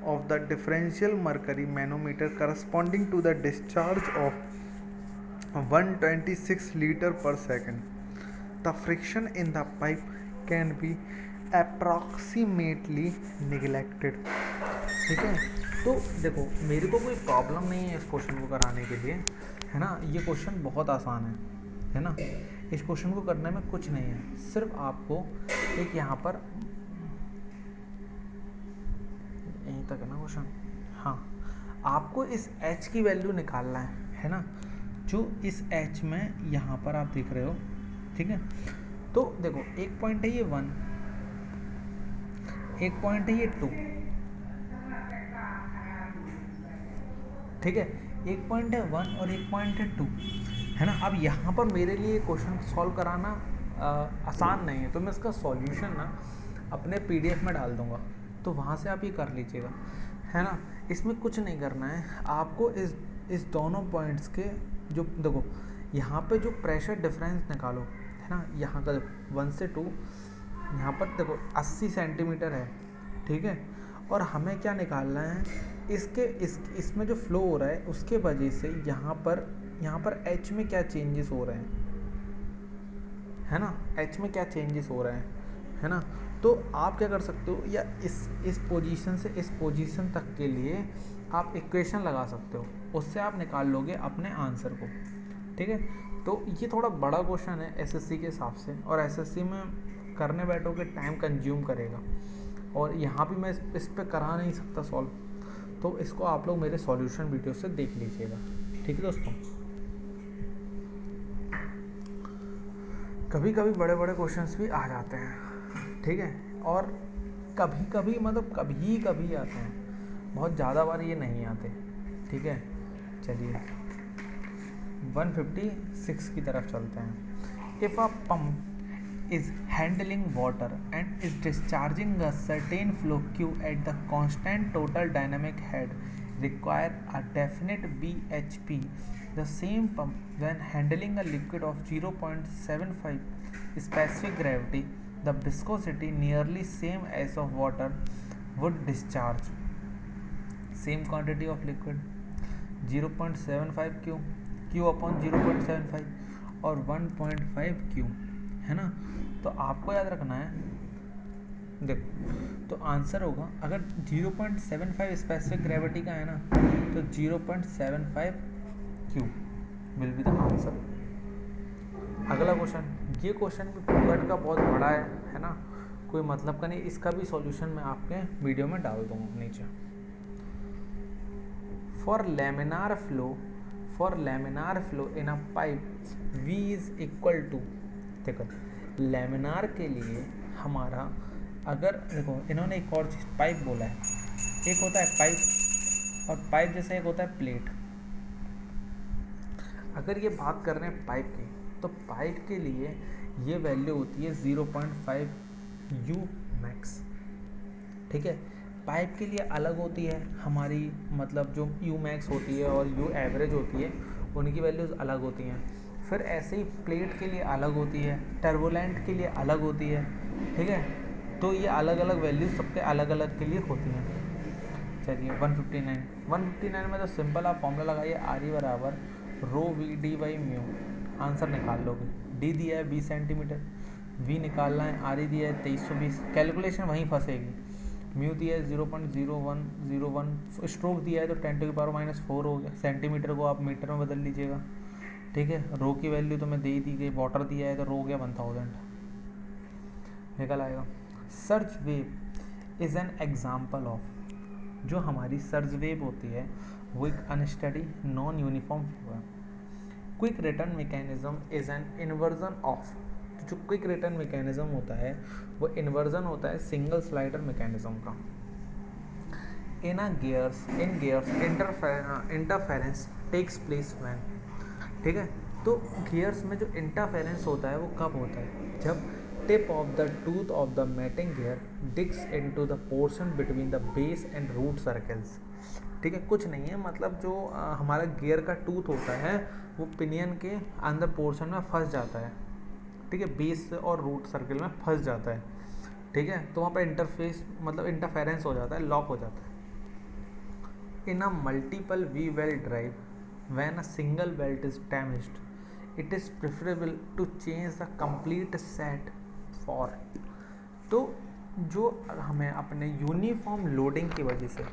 of the differential mercury manometer corresponding to the discharge of 126 liter per second? The friction in the pipe can be approximately neglected. ठीक है, तो देखो मेरे को कोई problem नहीं है इस क्वेश्चन को कराने के लिए, है ना, ये क्वेश्चन बहुत आसान है ना, इस क्वेश्चन को करने में कुछ नहीं है, सिर्फ आपको एक यहाँ पर यहीं तक है ना क्वेश्चन, हाँ, आपको इस h की वैल्यू निकालना है ना, जो इस h में यहाँ पर आप देख रहे हो, ठीक है, तो देखो एक पॉइंट है ये 1, एक पॉइंट है ये 2, ठीक है, एक पॉइंट है 1 और एक पॉइंट है 2, है ना। अब यहाँ पर मेरे लिए क्वेश्चन सॉल्व कराना आसान नहीं है, तो मैं इसका सॉल्यूशन ना अपने PDF में डाल दूँगा, तो वहाँ से आप ये कर लीजिएगा, है ना। इसमें कुछ नहीं करना है आपको, इस दोनों पॉइंट्स के जो देखो यहाँ पे जो प्रेशर डिफरेंस निकालो, है ना, यहाँ का 1 से 2 यहाँ पर देखो 80 सेंटीमीटर है, ठीक है, और हमें क्या निकालना है इसमें जो फ्लो हो रहा है उसके वजह से यहाँ पर H में क्या चेंजेस हो रहे हैं, है ना, H में क्या चेंजेस हो रहे हैं, है ना। तो आप क्या कर सकते हो, या इस पोजीशन से इस पोजीशन तक के लिए आप इक्वेशन लगा सकते हो, उससे आप निकाल लोगे अपने आंसर को, ठीक है। तो ये थोड़ा बड़ा क्वेश्चन है SSC के हिसाब से, और SSC में करने बैठोगे टाइम कंज्यूम करेगा, और यहाँ भी मैं इस पर करा नहीं सकता सॉल्व, तो इसको आप लोग मेरे सॉल्यूशन वीडियो से देख लीजिएगा, ठीक है दोस्तों। कभी कभी बड़े बड़े क्वेश्चंस भी आ जाते हैं, ठीक है, और कभी कभी मतलब कभी कभी आते हैं, बहुत ज़्यादा बार ये नहीं आते, ठीक है। चलिए 156 की तरफ चलते हैं। If a pump is handling water and is discharging a certain flow Q at the constant total dynamic head require a definite BHP. The same pump when handling a liquid of 0.75 specific gravity, the viscosity nearly same as of water, would discharge same quantity of liquid 0.75 Q upon 0.75 और 1.5 Q, है ना। तो आपको याद रखना है, देखो तो आंसर होगा, अगर 0.75 स्पेसिफिक ग्रेविटी का है ना, तो 0.75 Q will be the answer. अगला क्वेश्चन, ये क्वेश्चन भी फुकट का बहुत बड़ा है ना, कोई मतलब का नहीं, इसका भी सॉल्यूशन मैं आपके वीडियो में डाल दूँगा नीचे। For laminar flow in a pipe V is equal to, देखो लैमिनार के लिए हमारा, अगर देखो इन्होंने एक और चीज़ पाइप बोला है, एक होता है पाइप और पाइप जैसे एक होता है प्लेट। अगर ये बात कर रहे हैं पाइप की, तो पाइप के लिए ये वैल्यू होती है 0.5 U मैक्स, ठीक है। पाइप के लिए अलग होती है हमारी, मतलब जो U मैक्स होती है और U एवरेज होती है, उनकी वैल्यूज़ अलग होती हैं। फिर ऐसे ही प्लेट के लिए अलग होती है, टर्बुलेंट के लिए अलग होती है, ठीक है। तो ये अलग अलग वैल्यूज सबके अलग अलग के लिए होती हैं। चलिए 159 में तो सिंपल आप फॉर्मूला लगाइए, RE बराबर रो VD बाई म्यू, आंसर निकाल लोगे। D दिया है 20 सेंटीमीटर, V निकालना है, RE दिया है 2320, कैलकुलेशन वहीं फंसेगी। म्यू दिया है 0.0101, स्ट्रोक दिया है तो 10⁻⁻⁴ हो गया। सेंटीमीटर को आप मीटर में बदल लीजिएगा, ठीक है। रो की वैल्यू तो मैं दे ही दी गई, वाटर दिया है तो रो हो गया 1000 निकल आएगा। Surge wave is an example of, जो हमारी सर्ज वेव होती है वो एक अनस्टडी नॉन यूनिफॉर्म फ्लो है। Quick return mechanism is an inversion of, जो क्विक रिटर्न मैकेनिज्म होता है वो इन्वर्जन होता है सिंगल स्लाइडर मैकेनिज्म का। In gears interference takes place when, ठीक है। तो गियर्स में जो इंटरफेरेंस होता है वो कब होता है, जब tip of the tooth of the mating gear digs into the portion between the base and root circles, ठीक है। कुछ नहीं है, मतलब जो हमारा गियर का टूथ होता है वो पिनियन के अंदर पोर्शन में फंस जाता है, ठीक है, बेस और रूट सर्कल में फंस जाता है, ठीक है। तो वहाँ पर इंटरफेस मतलब इंटरफेरेंस हो जाता है, लॉक हो जाता है। In a multiple V belt drive when a single belt is damaged, it is preferable to change the complete set for. तो जो हमें अपने यूनिफॉर्म लोडिंग की वजह से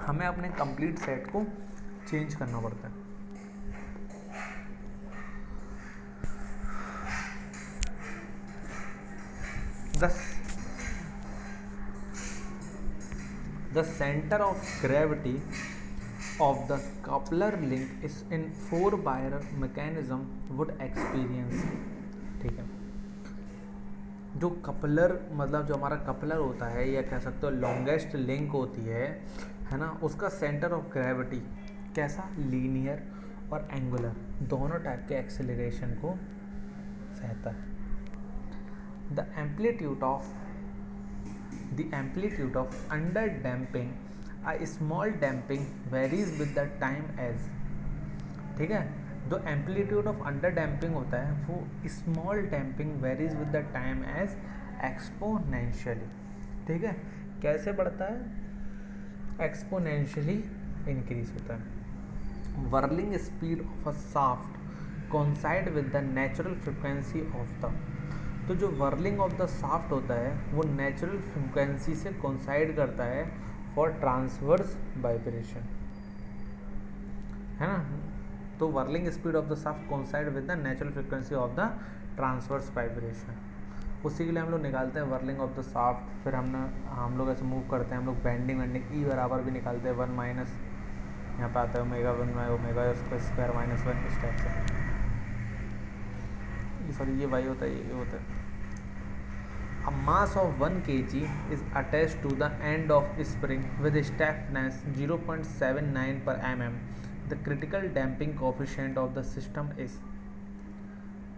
हमें अपने कंप्लीट सेट को चेंज करना पड़ता है। The center of gravity of the coupler link is in 4-wire mechanism would experience, ठीक है। जो कपलर मतलब जो हमारा कपलर होता है या कह सकते हो लॉन्गेस्ट लिंक होती है ना, उसका सेंटर ऑफ ग्रेविटी कैसा, लीनियर और एंगुलर दोनों टाइप के एक्सेलरेशन को सहता है। The amplitude of under damping, a small damping varies with the time as, ठीक है। जो एम्पलीट्यूड ऑफ अंडर डैम्पिंग होता है वो small damping varies with the time as exponentially, ठीक है। कैसे बढ़ता है, एक्सपोनेंशियली इंक्रीज होता है। Whirling speed of a shaft coincide with the natural frequency of the, तो जो वर्लिंग ऑफ द शाफ्ट होता है वो नेचुरल फ्रिक्वेंसी से कोइंसाइड करता है फॉर ट्रांसवर्स वाइब्रेशन, है ना। तो whirling speed of the shaft coincide with the natural frequency of the transverse vibration. उसी के लिए हम लोग निकालते हैं वर्लिंग ऑफ द शाफ्ट, फिर हम लोग ऐसे मूव करते हैं, हम लोग बेंडिंग ई बराबर भी निकालते हैं 1 माइनस, यहाँ पे आता है ओमेगा स्क्वायर माइनस 1 इस टाइप से, सॉरी ये वाई होता है, ये होता है। A mass of 1 kg is attached to the end of spring with stiffness 0.79 per mm. The critical damping coefficient of the system is,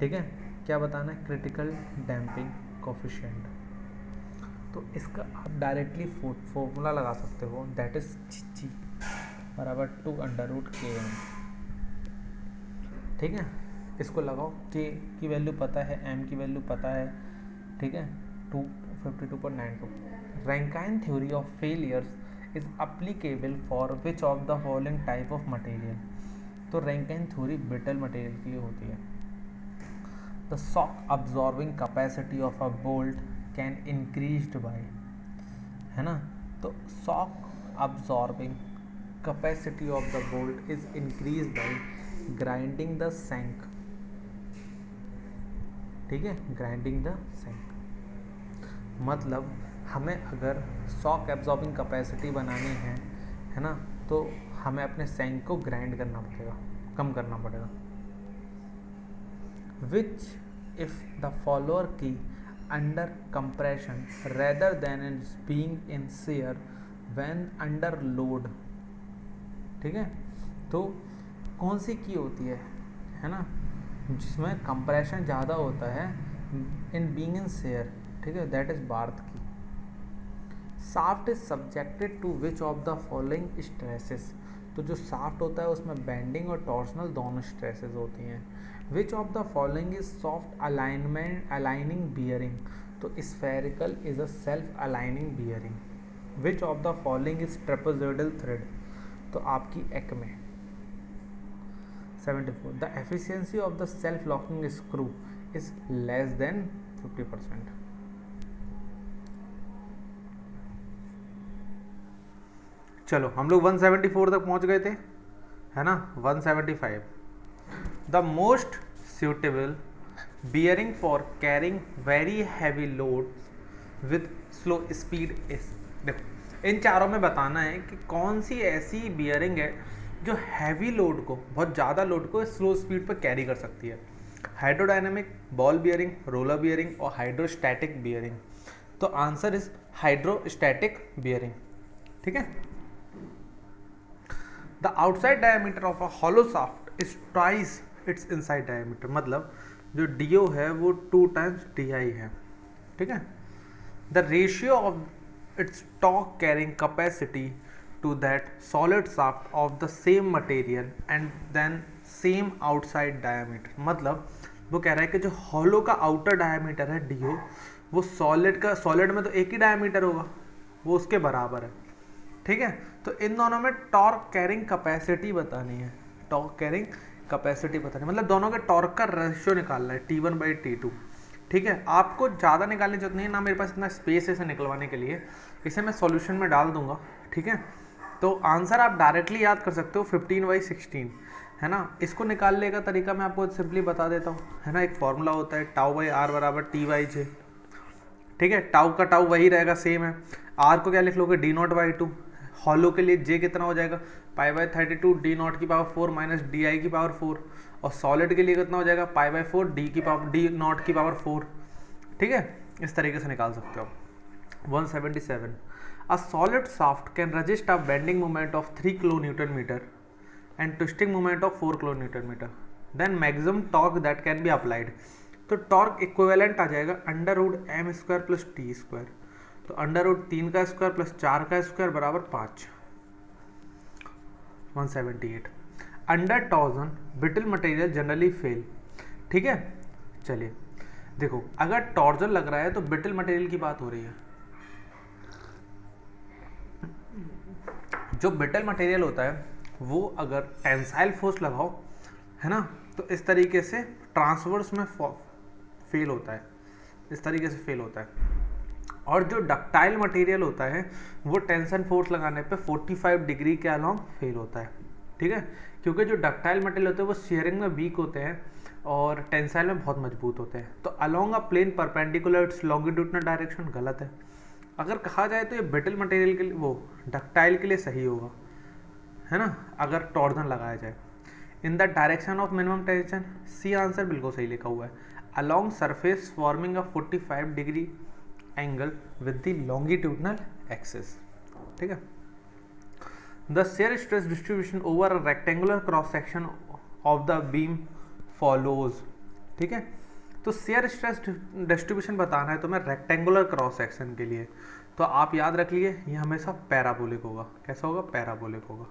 ठीक है। क्या बताना है, क्रिटिकल डैम्पिंग कोफिशिएंट। तो इसका आप डायरेक्टली फॉर्मूला लगा सकते हो, दैट इज G बराबर 2√Km, ठीक है। इसको लगाओ, K की वैल्यू पता है, M की वैल्यू पता है, ठीक है, 252.92। Rankine theory of failures is applicable for which of the following type of material. तो रैंकाइन थ्योरी ब्रिटल मटेरियल के लिए होती है। The shock absorbing capacity of a bolt can increased by, है ना। तो shock absorbing capacity of the bolt is increase by grinding the shank, ठीक है, ग्राइंडिंग द शैंक। मतलब हमें अगर शॉक एब्जॉर्बिंग कैपेसिटी बनानी है ना, तो हमें अपने शैंक को ग्राइंड करना पड़ेगा, कम करना पड़ेगा। विच इफ द फॉलोअर की under compression rather then in being in share when under load, ठीक है। तो कौन सी की होती है ना, जिसमें कंप्रेशन ज़्यादा होता है, इन बीइंग इन शेयर, ठीक है, दैट इज बार्थ की। Shaft is subjected to which of the following stresses, तो जो शाफ्ट होता है उसमें बेंडिंग और टॉर्शनल दोनों स्ट्रेसेस होती हैं। Which of the following is soft aligning bearing, तो spherical is a self aligning bearing. Which of the following is trapezoidal thread, तो आपकी acme. 74 the efficiency of the self locking screw is less than 50%। चलो हम लोग 174 तक पहुंच गए थे, है ना। 175, the most suitable bearing for carrying very heavy loads with slow speed is। देखो इन चारों में बताना है कि कौन सी ऐसी बियरिंग है जो हैवी लोड को, बहुत ज़्यादा लोड को स्लो स्पीड पर कैरी कर सकती है। Hydrodynamic, ball bearing, roller bearing और हाइड्रोस्टैटिक बियरिंग। तो आंसर इज हाइड्रोस्टैटिक बियरिंग। ठीक है। The outside diameter of a hollow shaft is twice its inside diameter. मतलब जो डीओ है वो 2 टाइम्स डीआई है। ठीक है। The ratio of its torque carrying capacity to that solid shaft of the same material and then same outside diameter. मतलब वो कह रहा है कि जो हॉलो का आउटर डायमीटर है डीओ, वो सॉलिड में तो एक ही डायमीटर होगा, वो उसके बराबर है। ठीक है। तो इन दोनों में टॉर्क कैरिंग कैपेसिटी बतानी है, टॉर्क कैरिंग कैपेसिटी बतानी है, मतलब दोनों के टॉर्क का रेशियो निकालना है T1/T2। ठीक है। आपको ज़्यादा निकालने की जरूरत नहीं है, ना मेरे पास इतना स्पेस है इसे निकलवाने के लिए, इसे मैं सॉल्यूशन में डाल दूंगा। ठीक है। तो आंसर आप डायरेक्टली याद कर सकते हो 15/16, है ना। इसको निकालने का तरीका मैं आपको सिंपली बता देता हूँ, है ना। एक फॉर्मूला होता है τ/r बराबर T/J। ठीक है। टाउ का टाउ वही रहेगा, सेम है। आर को क्या लिख लोगे, D0/2। हॉलो के लिए जे कितना हो जाएगा, π/32 D0 की पावर 4 माइनस DI की पावर 4। और सॉलिड के लिए कितना हो जाएगा, π/4 D0 की पावर 4। ठीक है। इस तरीके से निकाल सकते हो। 177, a solid shaft can resist a bending moment of 3 kN and twisting moment of 4 kN, then maximum torque that can be applied. तो टॉर्क इक्विवेलेंट आ जाएगा √m² प्लस T²। तो √3 का स्क्वायर प्लस 4 का स्क्वायर बराबर 5। 178, under torsion brittle material generally fail. ठीक है। चलिए देखो, अगर टॉर्जन लग रहा है तो ब्रिटल मटेरियल की बात हो रही है। जो ब्रिटल मटेरियल होता है वो अगर टेंसाइल फोर्स लगाओ, है ना, तो इस तरीके से ट्रांसवर्स में फेल होता है, इस तरीके से फेल होता है। और जो डक्टाइल मटेरियल होता है वो टेंशन फोर्स लगाने पे 45 डिग्री के अलोंग फेल होता है। ठीक है। क्योंकि जो डक्टाइल मटेरियल होते हैं वो शेयरिंग में वीक होते हैं और टेंसाइल में बहुत मजबूत होते हैं। तो along a plane perpendicular its longitudinal direction गलत है। अगर कहा जाए तो ये ब्रिटल मटेरियल के लिए, वो डक्टाइल के लिए सही होगा, है ना, अगर टॉर्जन लगाया जाए। In the direction of minimum tension, C answer बिल्कुल सही लिखा हुआ है। Along surface forming a 45 degree angle with the longitudinal axis. ठीक है। The shear stress distribution over a rectangular cross section of the beam follows. ठीक है। तो शेयर स्ट्रेस डिस्ट्रीब्यूशन बताना है तो मैं रेक्टेंगुलर क्रॉस सेक्शन के लिए, तो आप याद रख लिए ये हमेशा पैराबोलिक होगा। कैसा होगा, पैराबोलिक होगा।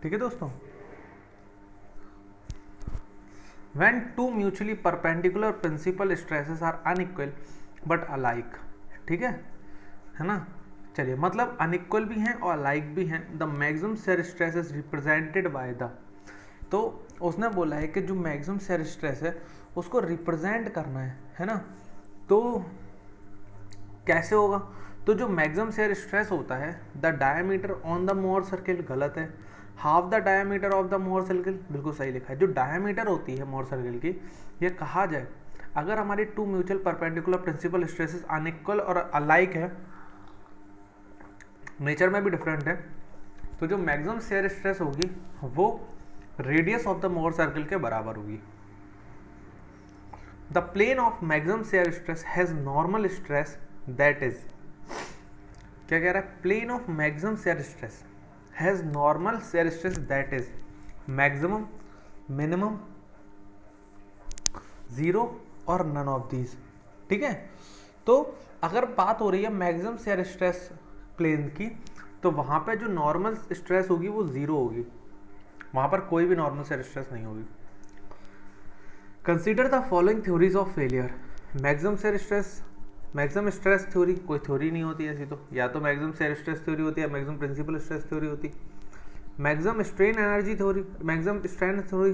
ठीक है दोस्तों। When two mutually perpendicular principal stresses are unequal but alike। ठीक है ना। चलिए, मतलब अनइक्वल भी हैं और अलाइक भी हैं। The maximum shear stress is represented by the, तो उसने बोला है कि जो मैक्सिमम शेयर स्ट्रेस है उसको रिप्रेजेंट करना है ना। तो कैसे होगा, तो जो मैक्सिमम शेयर स्ट्रेस होता है, the diameter on the Mohr circle गलत है। Half the diameter of the Mohr circle बिल्कुल सही लिखा है। जो डायमीटर होती है मोर सर्किल की, ये कहा जाए अगर हमारी two mutual perpendicular principal stresses unequal और अलाइक है, नेचर में भी डिफरेंट है, तो जो मैक्सिमम शेयर स्ट्रेस होगी वो radius of the Mohr circle के बराबर होगी। The plane of maximum shear stress has normal stress that is, क्या कह रहा है, plane of maximum shear stress has normal shear stress that is maximum, minimum, zero और नन ऑफ दीज। ठीक है। तो अगर बात हो रही है मैक्सिमम शेयर स्ट्रेस प्लेन की, तो वहां पे जो नॉर्मल स्ट्रेस होगी वो जीरो होगी, वहां पर कोई भी नॉर्मल शेयर स्ट्रेस नहीं होगी। Consider the following theories of failure. Maximum shear stress, maximum stress theory कोई थ्योरी नहीं होती ऐसी, तो या तो मैक्सिमम शेयर स्ट्रेस थ्योरी होती है, मैक्सिमम प्रिंसिपल स्ट्रेस थ्योरी होती। Maximum strain energy theory, maximum strain theory,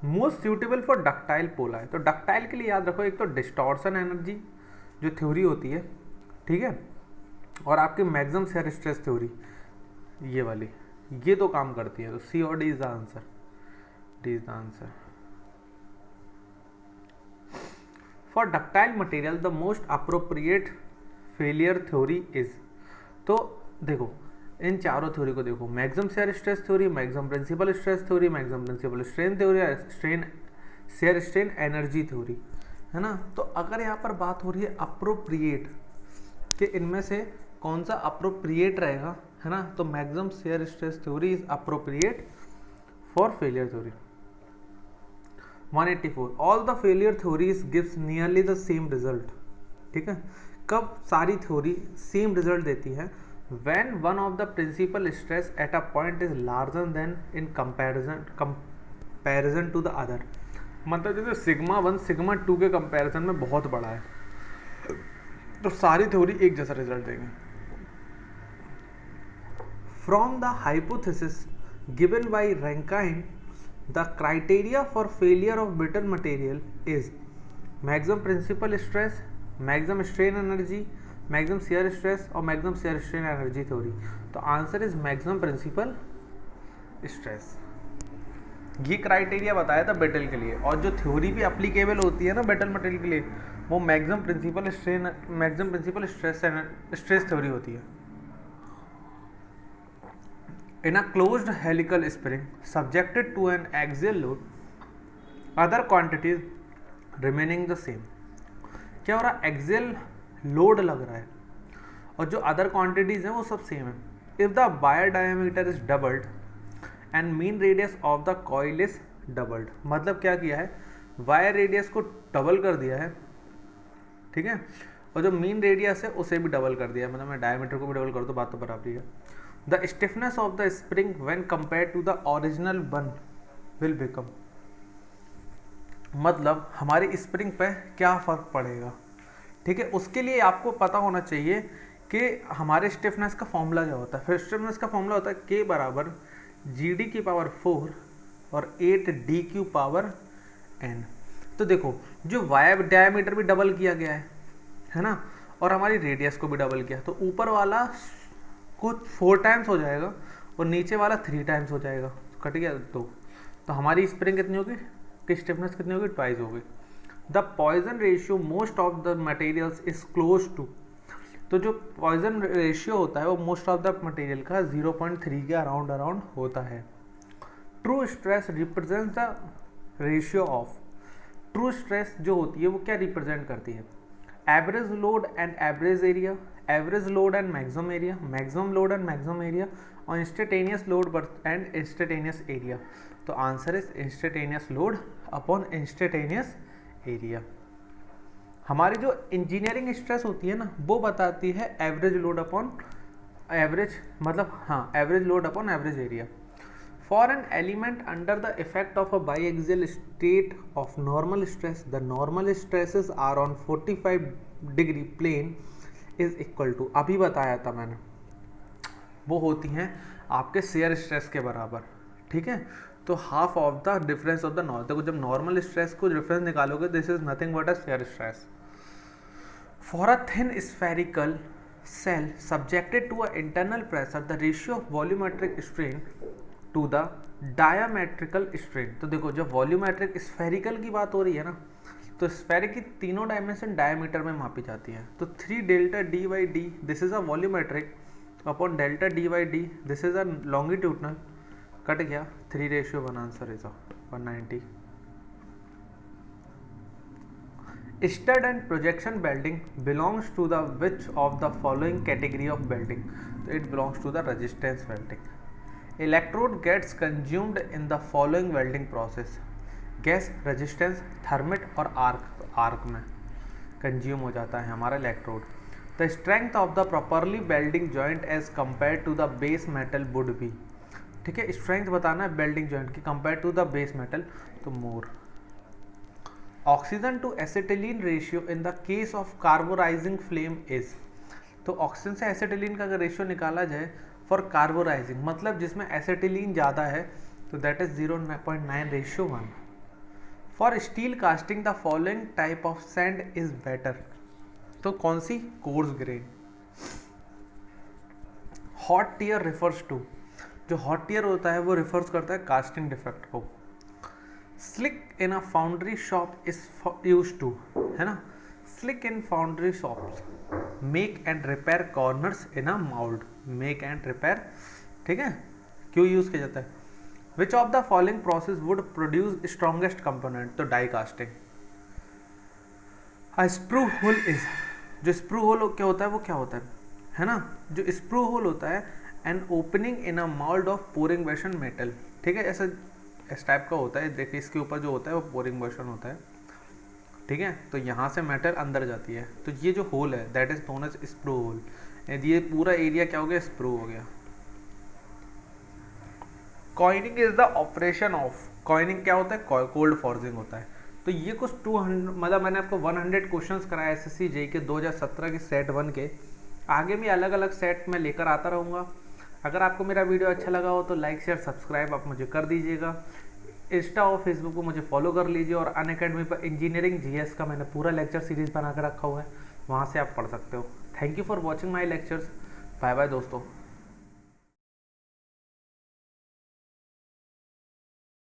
most suitable for ductile पोलाई। तो डक्टाइल के लिए याद रखो, एक तो डिस्टॉर्शन एनर्जी जो थ्योरी होती है, ठीक है, और आपकी मैक्सिमम शेयर स्ट्रेस थ्योरी, ये वाली, ये तो काम करती है। तो सी और D is the answer, D is the answer. For ductile material the most appropriate failure theory is. तो देखो इन चारों थ्योरी को देखो, maximum shear stress theory, maximum principal stress theory, maximum principal strain theory, strain shear strain energy theory, है ना। तो अगर यहाँ पर बात हो रही है अप्रोप्रिएट कि इनमें से कौन सा अप्रोप्रिएट रहेगा, है ना, तो maximum shear stress theory is appropriate for failure theory. 184 all the failure theories gives nearly the same result. ठीक है, कब सारी थ्योरी सेम रिजल्ट देती है? when one of the principal stress at a point is larger than in comparison to the other। मतलब जैसे sigma 1 sigma 2 के comparison में बहुत बड़ा है, तो सारी थ्योरी एक जैसा रिजल्ट देंगे। From the hypothesis given by Rankine the criteria for failure of brittle material is maximum principal stress, maximum strain energy, maximum shear stress और maximum shear strain energy theory. तो answer is maximum principal stress. ये criteria बताया था battle के लिए, और जो theory भी एप्लीकेबल होती है ना बेटल मटेरियल के लिए, वो maximum principal strain, maximum principal stress theory होती है। In a closed helical spring subjected to an axial load other quantities remaining the same. क्या हो रहा है? एक्सियल लोड लग रहा है और जो अदर क्वांटिटीज हैं वो सब सेम है। If the wire diameter is doubled and mean radius of the coil is doubled. मतलब क्या किया है? वायर रेडियस को डबल कर दिया है, ठीक है, और जो मीन रेडियस है उसे भी डबल कर दिया है। मतलब मैं डायमीटर को भी डबल कर दूँ, बात तो बराबरी है। The stiffness of the spring when compare to the original one will become. मतलब हमारी स्प्रिंग पे क्या फर्क पड़ेगा, ठीक है। उसके लिए आपको पता होना चाहिए कि हमारे स्टिफनेस का फॉर्मूला क्या होता है। फिर स्टिफनेस का फॉर्मूला होता है K बराबर GD की पावर 4 और 8D³ पावर N। तो देखो जो वायर डायमीटर भी डबल किया गया है ना, और हमारी रेडियस को भी डबल किया, तो ऊपर वाला कुछ 4 टाइम्स हो जाएगा और नीचे वाला 3 टाइम्स हो जाएगा, कट गया 2। तो हमारी स्प्रिंग कितनी होगी, कि स्टिफनेस कितनी होगी, ट्वाइस होगी। The Poisson ratio most of the materials is close to. तो जो पॉइजन रेशियो होता है वो मोस्ट ऑफ द मटेरियल का 0.3 के अराउंड होता है। True stress represents the ratio of. True stress जो होती है वो क्या रिप्रेजेंट करती है? Average load and average area, average load and maximum area, maximum load and maximum area, और instantaneous load and instantaneous area. तो answer is instantaneous load upon instantaneous area. हमारी जो इंजीनियरिंग स्ट्रेस होती है ना, वो बताती है एवरेज लोड अपॉन एवरेज, मतलब हाँ, average load upon average area. For an element under the effect of a biaxial state of normal stress, the normal stresses are on 45 degree plane is equal to, अभी बताया था मैंने, वो होती हैं आपके शेयर स्ट्रेस के बराबर, ठीक है। तो half of the difference of the normal. देखो जब नॉर्मल स्ट्रेस को डिफरेंस निकालोगे, this is nothing but a shear stress. For a thin spherical shell subjected to a internal pressure, the ratio of volumetric strain to the diametrical strain. तो देखो जब volumetric spherical की बात हो रही है ना, तो स्फेरिक की तीनों डायमेंशन डायमीटर में मापी जाती है। तो 3 delta d/d this is a volumetric upon delta d/d this is a longitudinal, cut गया 3:1, answer is 190। Stud and projection welding belongs to the which of the following category of welding? तो it belongs to the resistance welding. Electrode gets consumed in the following welding process? Gas, resistance, thermit और arc. Arc में consume हो जाता है हमारा electrode. The strength of the properly welding joint as compare to the base metal would be. ठीक है, strength बताना है बेल्डिंग जॉइंट की compare to the base metal, तो more. Oxygen to acetylene ratio in the case of carburising flame is. तो oxygen से acetylene का अगर रेशियो निकाला जाए फॉर कार्बोराइजिंग, मतलब जिसमें एसिटिलीन ज़्यादा है, तो that is 0.9:1। For steel casting the following type of sand is better. तो कौन सी? Coarse grain. Hot tear refers to, जो हॉट टीयर होता है वो रिफर्स करता है कास्टिंग डिफेक्ट को। Slick in a foundry shop is use to, है ना, slick in foundry shops make and repair corners in a mould, make and repair, ठीक है, क्यों यूज किया जाता है? विच of the following process would produce strongest component? तो die casting. A screw hole is, जो स्क्रू होल क्या होता है वो क्या होता है ना, जो स्क्रू होल होता है an opening in a mould of pouring वेशन मेटल, ठीक है, ऐसा इस टाइप का होता है, देखिए इसके ऊपर जो होता है वो पोरिंग वेशन होता है, ठीक है, तो यहाँ से मेटल अंदर जाती है, तो ये जो होल है that is known as screw hole, ये पूरा एरिया क्या हो गया? स्क्रू हो गया। Coining is the operation of, coining क्या होता है? कोल्ड फॉर्जिंग होता है। तो ये कुछ 200 मतलब मैंने आपको 100 क्वेश्चंस कराए एसएससी जेईई के 2017 के सेट 1 के, आगे भी अलग अलग सेट में लेकर आता रहूँगा। अगर आपको मेरा वीडियो अच्छा लगा हो तो लाइक शेयर सब्सक्राइब आप मुझे कर दीजिएगा। इंस्टा और फेसबुक पर मुझे फॉलो कर लीजिए, और अनअकैडमी पर इंजीनियरिंग जीएस का मैंने पूरा लेक्चर सीरीज़ बना कर रखा हुआ है, वहाँ से आप पढ़ सकते हो। Thank you for watching my lectures. Bye bye दोस्तों।